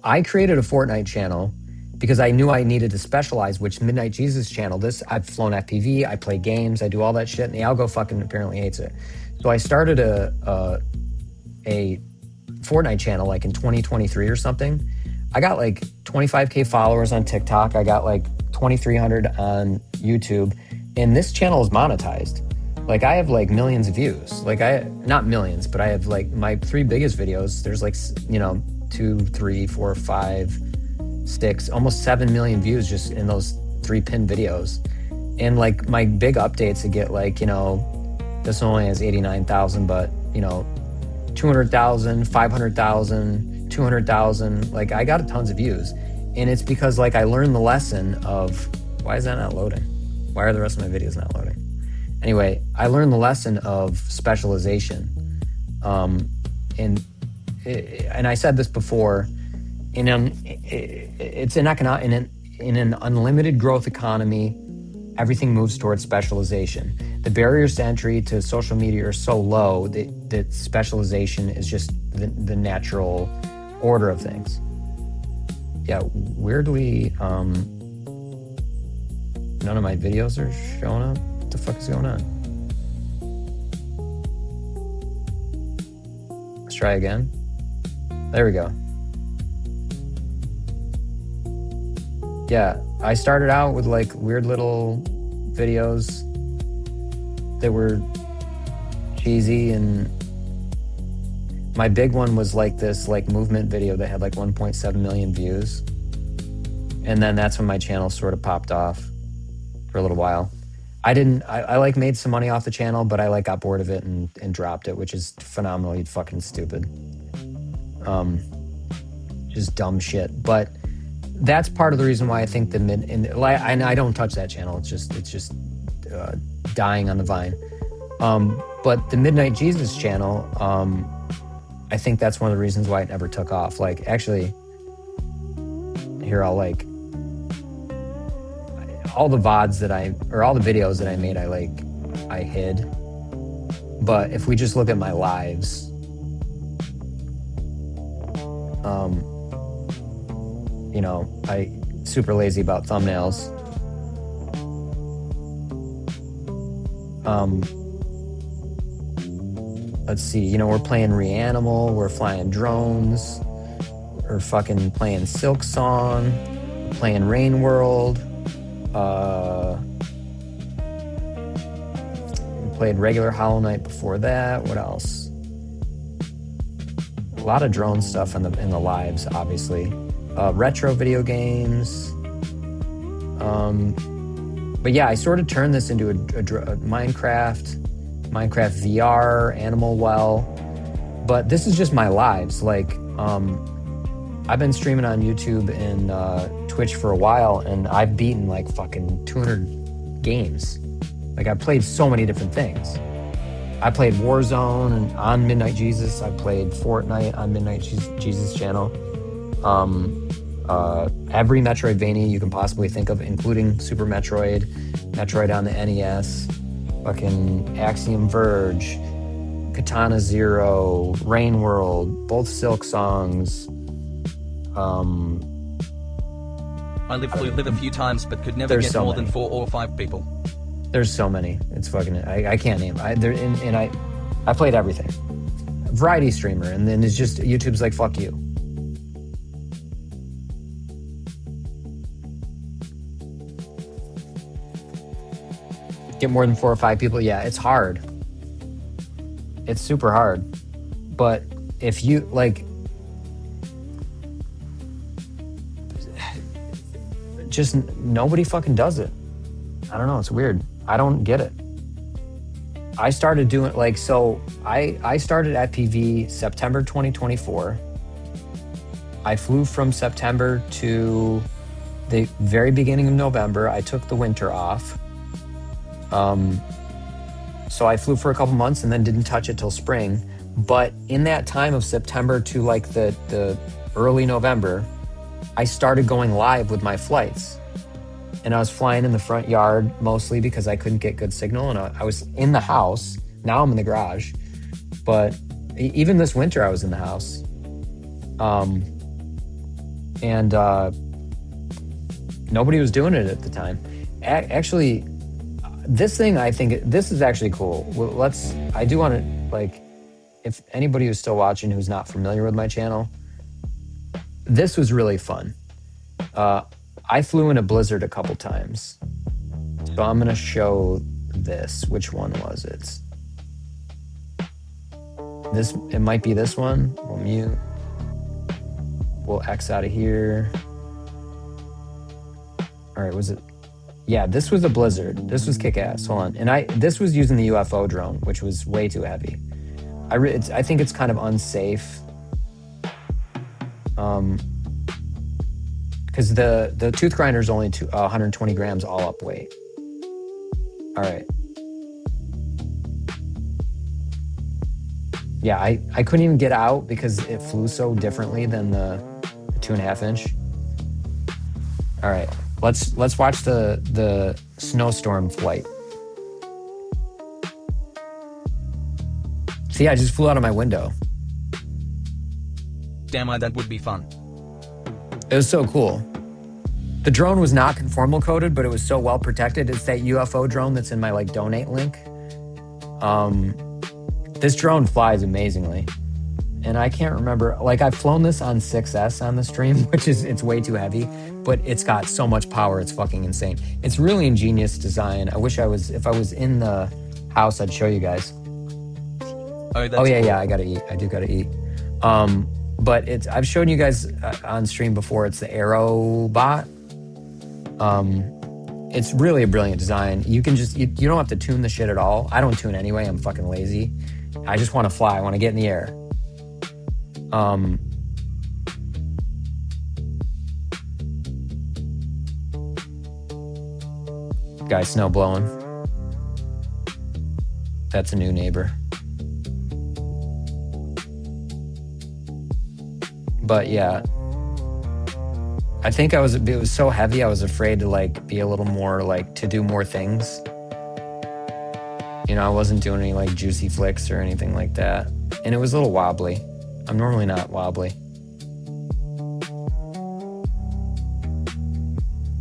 I created a Fortnite channel because I knew I needed to specialize, which Midnight Jesus channel, I've flown FPV, I play games, I do all that shit, and the algo fucking apparently hates it. So I started a Fortnite channel like in 2023 or something. I got like 25K followers on TikTok. I got like 2,300 on YouTube, and this channel is monetized. Like I have like millions of views. Like not millions, but I have like my 3 biggest videos. There's like, 2, 3, 4, 5, 6, almost 7 million views just in those 3 pin videos. And like my big updates to get like, you know, this one only has 89,000, but you know, 200,000, 500,000, 200,000, like I got tons of views. And it's because like I learned the lesson of, why is that not loading? Why are the rest of my videos not loading? Anyway, I learned the lesson of specialization. And I said this before, in an unlimited growth economy, everything moves towards specialization. The barriers to entry to social media are so low that specialization is just the natural order of things. Yeah, weirdly, none of my videos are showing up. What the fuck is going on? Let's try again. There we go. Yeah, I started out with like weird little videos that were cheesy, and my big one was like this like movement video that had like 1.7 million views. And then that's when my channel sort of popped off for a little while. I like made some money off the channel, but I like got bored of it and dropped it, which is phenomenally fucking stupid. Just dumb shit. But that's part of the reason why I think and I don't touch that channel. It's just dying on the vine. But the Midnight Jesus channel, I think that's one of the reasons why it never took off. Like actually, here I'll like all the VODs all the videos that I made, I hid. But if we just look at my lives, you know, I super lazy about thumbnails. Let's see, you know, we're playing Reanimal, we're flying drones, we're fucking playing Silk Song, playing Rain World. We played regular Hollow Knight before that. What else? A lot of drone stuff in the lives, obviously. Retro video games. But yeah, I sort of turned this into a Minecraft VR, Animal Well. But this is just my lives. Like, I've been streaming on YouTube and Twitch for a while, and I've beaten like fucking 200 games. Like, I've played so many different things. I played Warzone on Midnight Jesus. I played Fortnite on Midnight Jesus channel. Every Metroidvania you can possibly think of, including Super Metroid, Metroid on the NES, fucking Axiom Verge, Katana Zero, Rain World, both Silk Songs. I live a few times, but could never get more than 4 or 5 people. There's so many. It's fucking. I can't name. I played everything. Variety streamer, and then it's just YouTube's like, fuck you. Get more than 4 or 5 people. Yeah, it's hard. It's super hard. But if you like, just nobody fucking does it. I don't know. It's weird. I don't get it. I started doing like, so I started FPV September 2024. I flew from September to the very beginning of November. I took the winter off. So I flew for a couple months and then didn't touch it till spring. But in that time of September to like the early November, I started going live with my flights. And I was flying in the front yard mostly because I couldn't get good signal. And I was in the house. Now I'm in the garage. But even this winter, I was in the house. And nobody was doing it at the time. Actually, this thing, I think, this is actually cool. Well, I do want to, like, if anybody who's still watching who's not familiar with my channel, this was really fun. I flew in a blizzard a couple times. So I'm going to show this. Which one was it? It might be this one. We'll mute. we'll X out of here. All right, was it? Yeah, this was a Blizzard. This was kick-ass. Hold on. And this was using the UFO drone, which was way too heavy. I think it's kind of unsafe. Because the tooth grinder is only 120 grams all up weight. All right. Yeah, I couldn't even get out because it flew so differently than the 2.5 inch. All right, let's watch the snowstorm flight. See, I just flew out of my window. Damn, that would be fun. It was so cool. The drone was not conformal coded, but it was so well protected. It's that UFO drone that's in my like donate link. This drone flies amazingly. And I can't remember, like I've flown this on 6S on the stream, which is, it's way too heavy, but it's got so much power, it's fucking insane. It's really ingenious design. I wish if I was in the house, I'd show you guys. Oh yeah, cool. yeah, I gotta eat. I do gotta eat. But I've shown you guys on stream before, it's the Aero bot. It's really a brilliant design. You can just, you don't have to tune the shit at all. I don't tune anyway, I'm fucking lazy. I just wanna fly, I wanna get in the air. Guy snow blowing. That's a new neighbor. But yeah, I think it was so heavy, I was afraid to like be a little more like, to do more things. You know, I wasn't doing any like juicy flicks or anything like that. And it was a little wobbly. I'm normally not wobbly.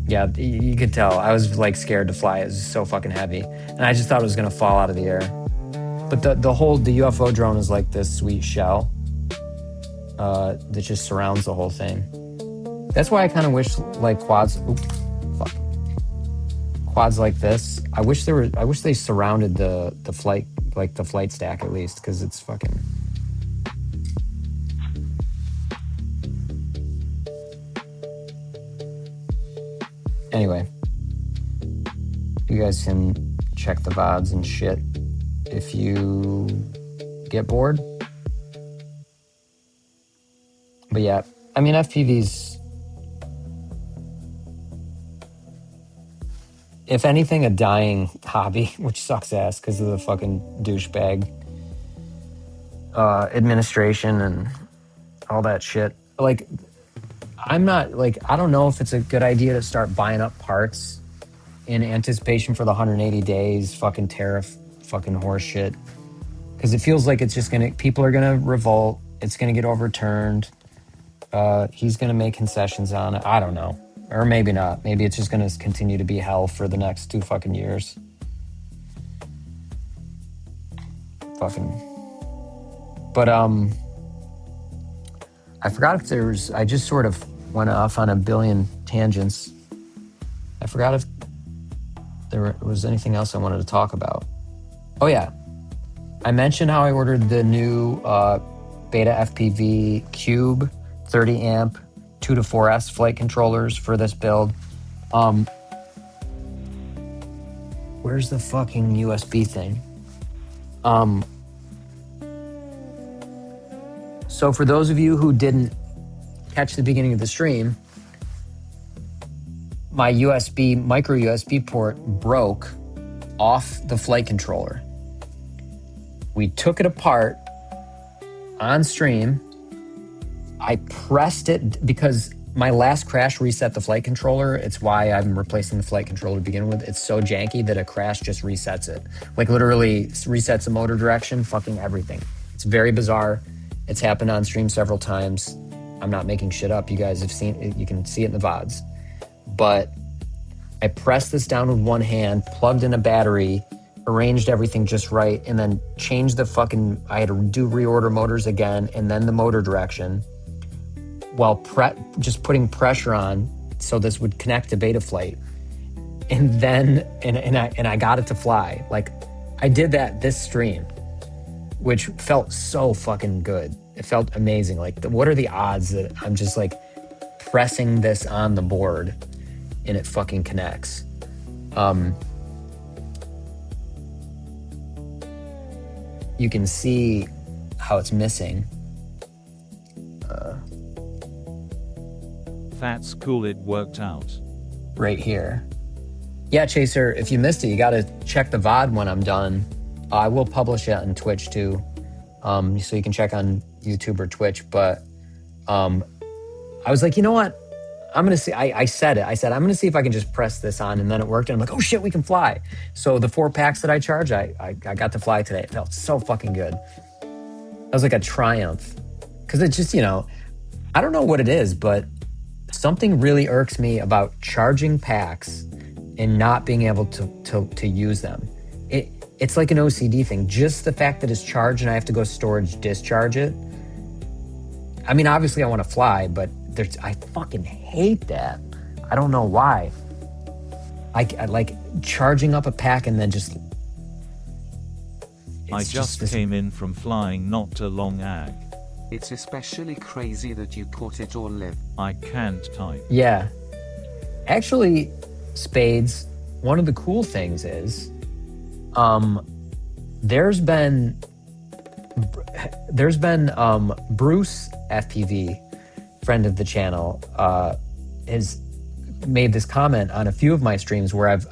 Yeah, you could tell. I was like scared to fly. It was so fucking heavy. And I just thought it was gonna fall out of the air. But the UFO drone is like this sweet shell that just surrounds the whole thing. That's why I kind of wish like quads like this. I wish they surrounded the flight, like the flight stack at least, because it's fucking. Anyway, you guys can check the VODs and shit if you get bored. But yeah, I mean, FPV's, if anything, a dying hobby, which sucks ass because of the fucking douchebag administration and all that shit. Like, I'm not, like, I don't know if it's a good idea to start buying up parts in anticipation for the 180 days fucking tariff fucking horse shit. Because it feels like it's just people are gonna revolt, it's gonna get overturned, he's gonna make concessions on it, I don't know. Or maybe not, maybe it's just gonna continue to be hell for the next 2 fucking years. But I forgot if I just sort of went off on a billion tangents. I forgot if there was anything else I wanted to talk about. Oh yeah, I mentioned how I ordered the new Beta FPV Cube 30 amp 2 to 4S flight controllers for this build. Where's the fucking USB thing? So for those of you who didn't catch the beginning of the stream, my micro USB port broke off the flight controller. We took it apart on stream. I pressed it because my last crash reset the flight controller. It's why I'm replacing the flight controller to begin with. It's so janky that a crash just resets it. Like literally resets the motor direction, fucking everything. It's very bizarre. It's happened on stream several times. I'm not making shit up. You guys have seen it. You can see it in the VODs. But I pressed this down with one hand, plugged in a battery, arranged everything just right, and then changed I had to do reorder motors again, and then the motor direction, while just putting pressure on so this would connect to Betaflight. And then, and I got it to fly. Like, I did that this stream, which felt so fucking good. It felt amazing. Like, what are the odds that I'm just like pressing this on the board and it fucking connects? You can see how it's missing. That's cool, it worked out. Right here. Yeah, Chaser, if you missed it, you got to check the VOD when I'm done. I will publish it on Twitch too, so you can check on YouTube or Twitch. But I was like, you know what? I'm going to see. I said, I'm going to see if I can just press this on. And then it worked. And I'm like, oh shit, we can fly. So the 4 packs that I charge, I got to fly today. It felt so fucking good. That was like a triumph. Because it just, I don't know what it is, but something really irks me about charging packs and not being able to use them. It's like an OCD thing. Just the fact that it's charged and I have to go storage discharge it. I mean, obviously I want to fly, but I fucking hate that. I don't know why. I like charging up a pack and then just... I just came in from flying not too long ag. It's especially crazy that you caught it all live. I can't type. Yeah. Actually, Spades, one of the cool things is, there's been Bruce FPV, friend of the channel, has made this comment on a few of my streams where I've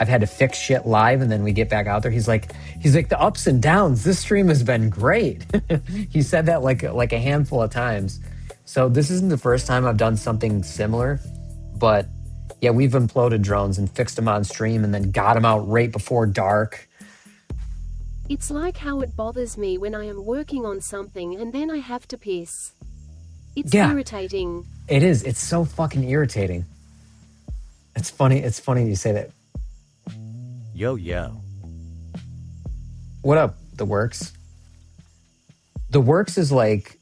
had to fix shit live and then we get back out there. He's like the ups and downs. This stream has been great. He said that like a handful of times. So this isn't the first time I've done something similar, but yeah, we've imploded drones and fixed them on stream and then got them out right before dark. It's like how it bothers me when I am working on something and then I have to piss. It's irritating. It is. It's so fucking irritating. It's funny you say that. Yo. What up, The Works? The Works is like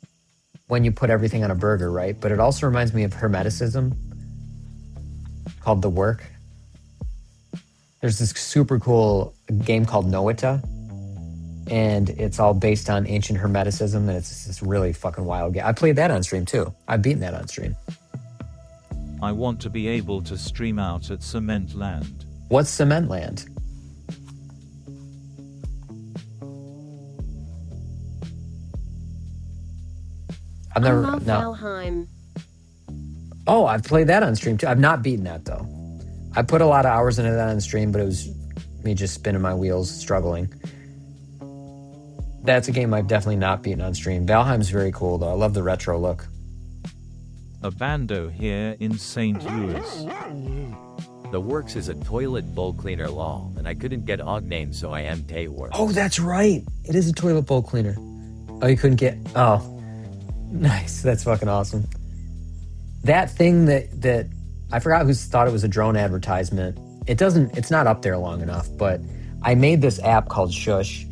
when you put everything on a burger, right? But it also reminds me of Hermeticism called The Work. There's this super cool game called Noita, and it's all based on ancient Hermeticism, and it's this really fucking wild game. I played that on stream too. I've beaten that on stream. I want to be able to stream out at Cement Land. What's Cement Land? I've never. I love Valheim. Oh, I've played that on stream too. I've not beaten that though. I put a lot of hours into that on stream, but it was me just spinning my wheels, struggling. That's a game I've definitely not beaten on stream. Valheim's very cool though. I love the retro look. A bando here in St. Louis. The Works is a toilet bowl cleaner lol, and I couldn't get Og name, so I am Taywar. Oh, that's right. It is a toilet bowl cleaner. Oh, you couldn't get... Oh, nice. That's fucking awesome. That thing that I forgot who thought it was a drone advertisement. It's not up there long enough, but I made this app called Shush,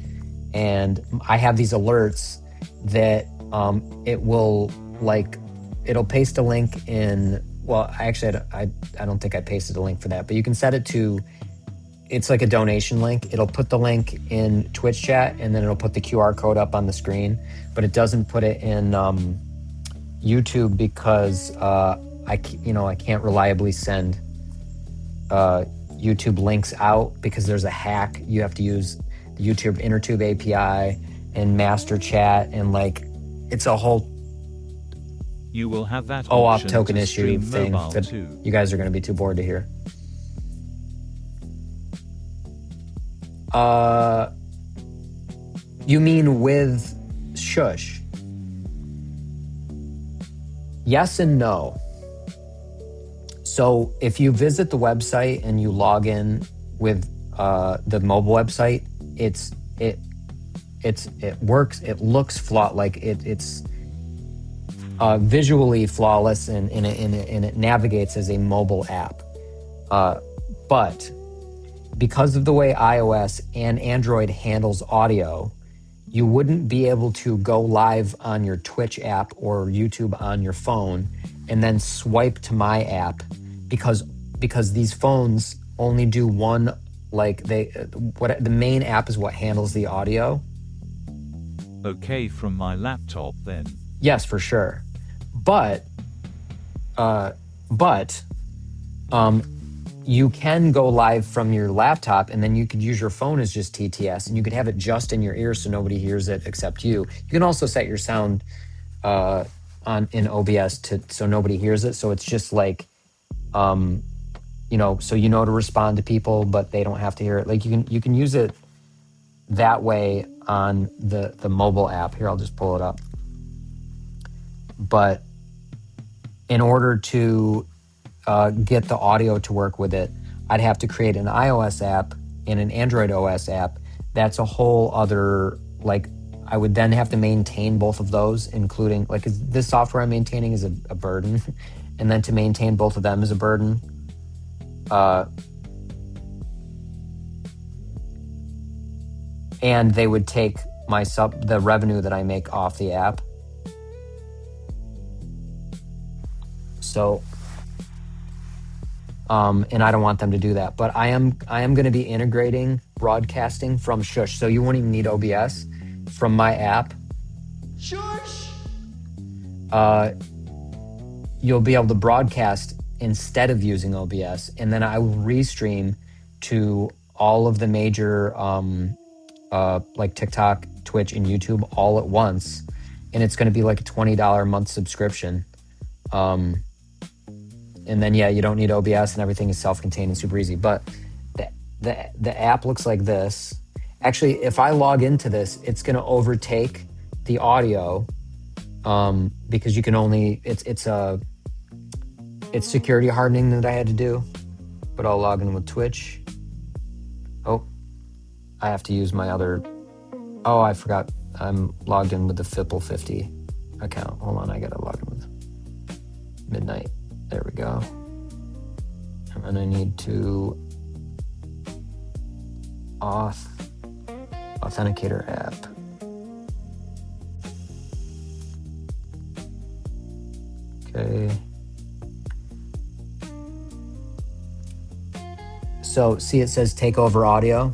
and I have these alerts that it will it'll paste a link in... Well, actually, I don't think I pasted a link for that, but you can set it to, it's like a donation link. It'll put the link in Twitch chat, and then it'll put the QR code up on the screen, but it doesn't put it in YouTube because I can't reliably send YouTube links out because there's a hack. You have to use the YouTube InterTube API and master chat, and it's a whole you will have that OAuth token issue thing that too. You guys are going to be too bored to hear. You mean with Shush? Yes and no. So if you visit the website and you log in with the mobile website, it works. It looks it's visually flawless and it navigates as a mobile app. But because of the way iOS and Android handles audio, you wouldn't be able to go live on your Twitch app or YouTube on your phone and then swipe to my app because these phones only do one, the main app is what handles the audio. Okay from my laptop then. Yes, for sure. But you can go live from your laptop, and then you could use your phone as just TTS, and you could have it just in your ear so nobody hears it except you. You can also set your sound in OBS so nobody hears it. So it's just like, so to respond to people, but they don't have to hear it. Like you can use it that way on the mobile app. Here, I'll just pull it up. But in order to get the audio to work with it, I'd have to create an iOS app and an Android OS app. That's a whole other, like, I would then have to maintain both of those, including, like, this software I'm maintaining is a burden. And then to maintain both of them is a burden. And they would take the revenue that I make off the app. So, and I don't want them to do that, but I am going to be integrating broadcasting from Shush. So you won't even need OBS from my app. Shush. You'll be able to broadcast instead of using OBS, and then I will restream to all of the major, like TikTok, Twitch, and YouTube all at once, and it's going to be like a $20 a month subscription. And then, you don't need OBS, and everything is self-contained and super easy. But the app looks like this. Actually, if I log into this, it's going to overtake the audio because you can only it's security hardening that I had to do. But I'll log in with Twitch. Oh, I have to use my other. Oh, I forgot. I'm logged in with the Fipple50 account. Hold on, I gotta log in with Midnight. There we go. And then I need to authenticator app. Okay. So see, it says take over audio.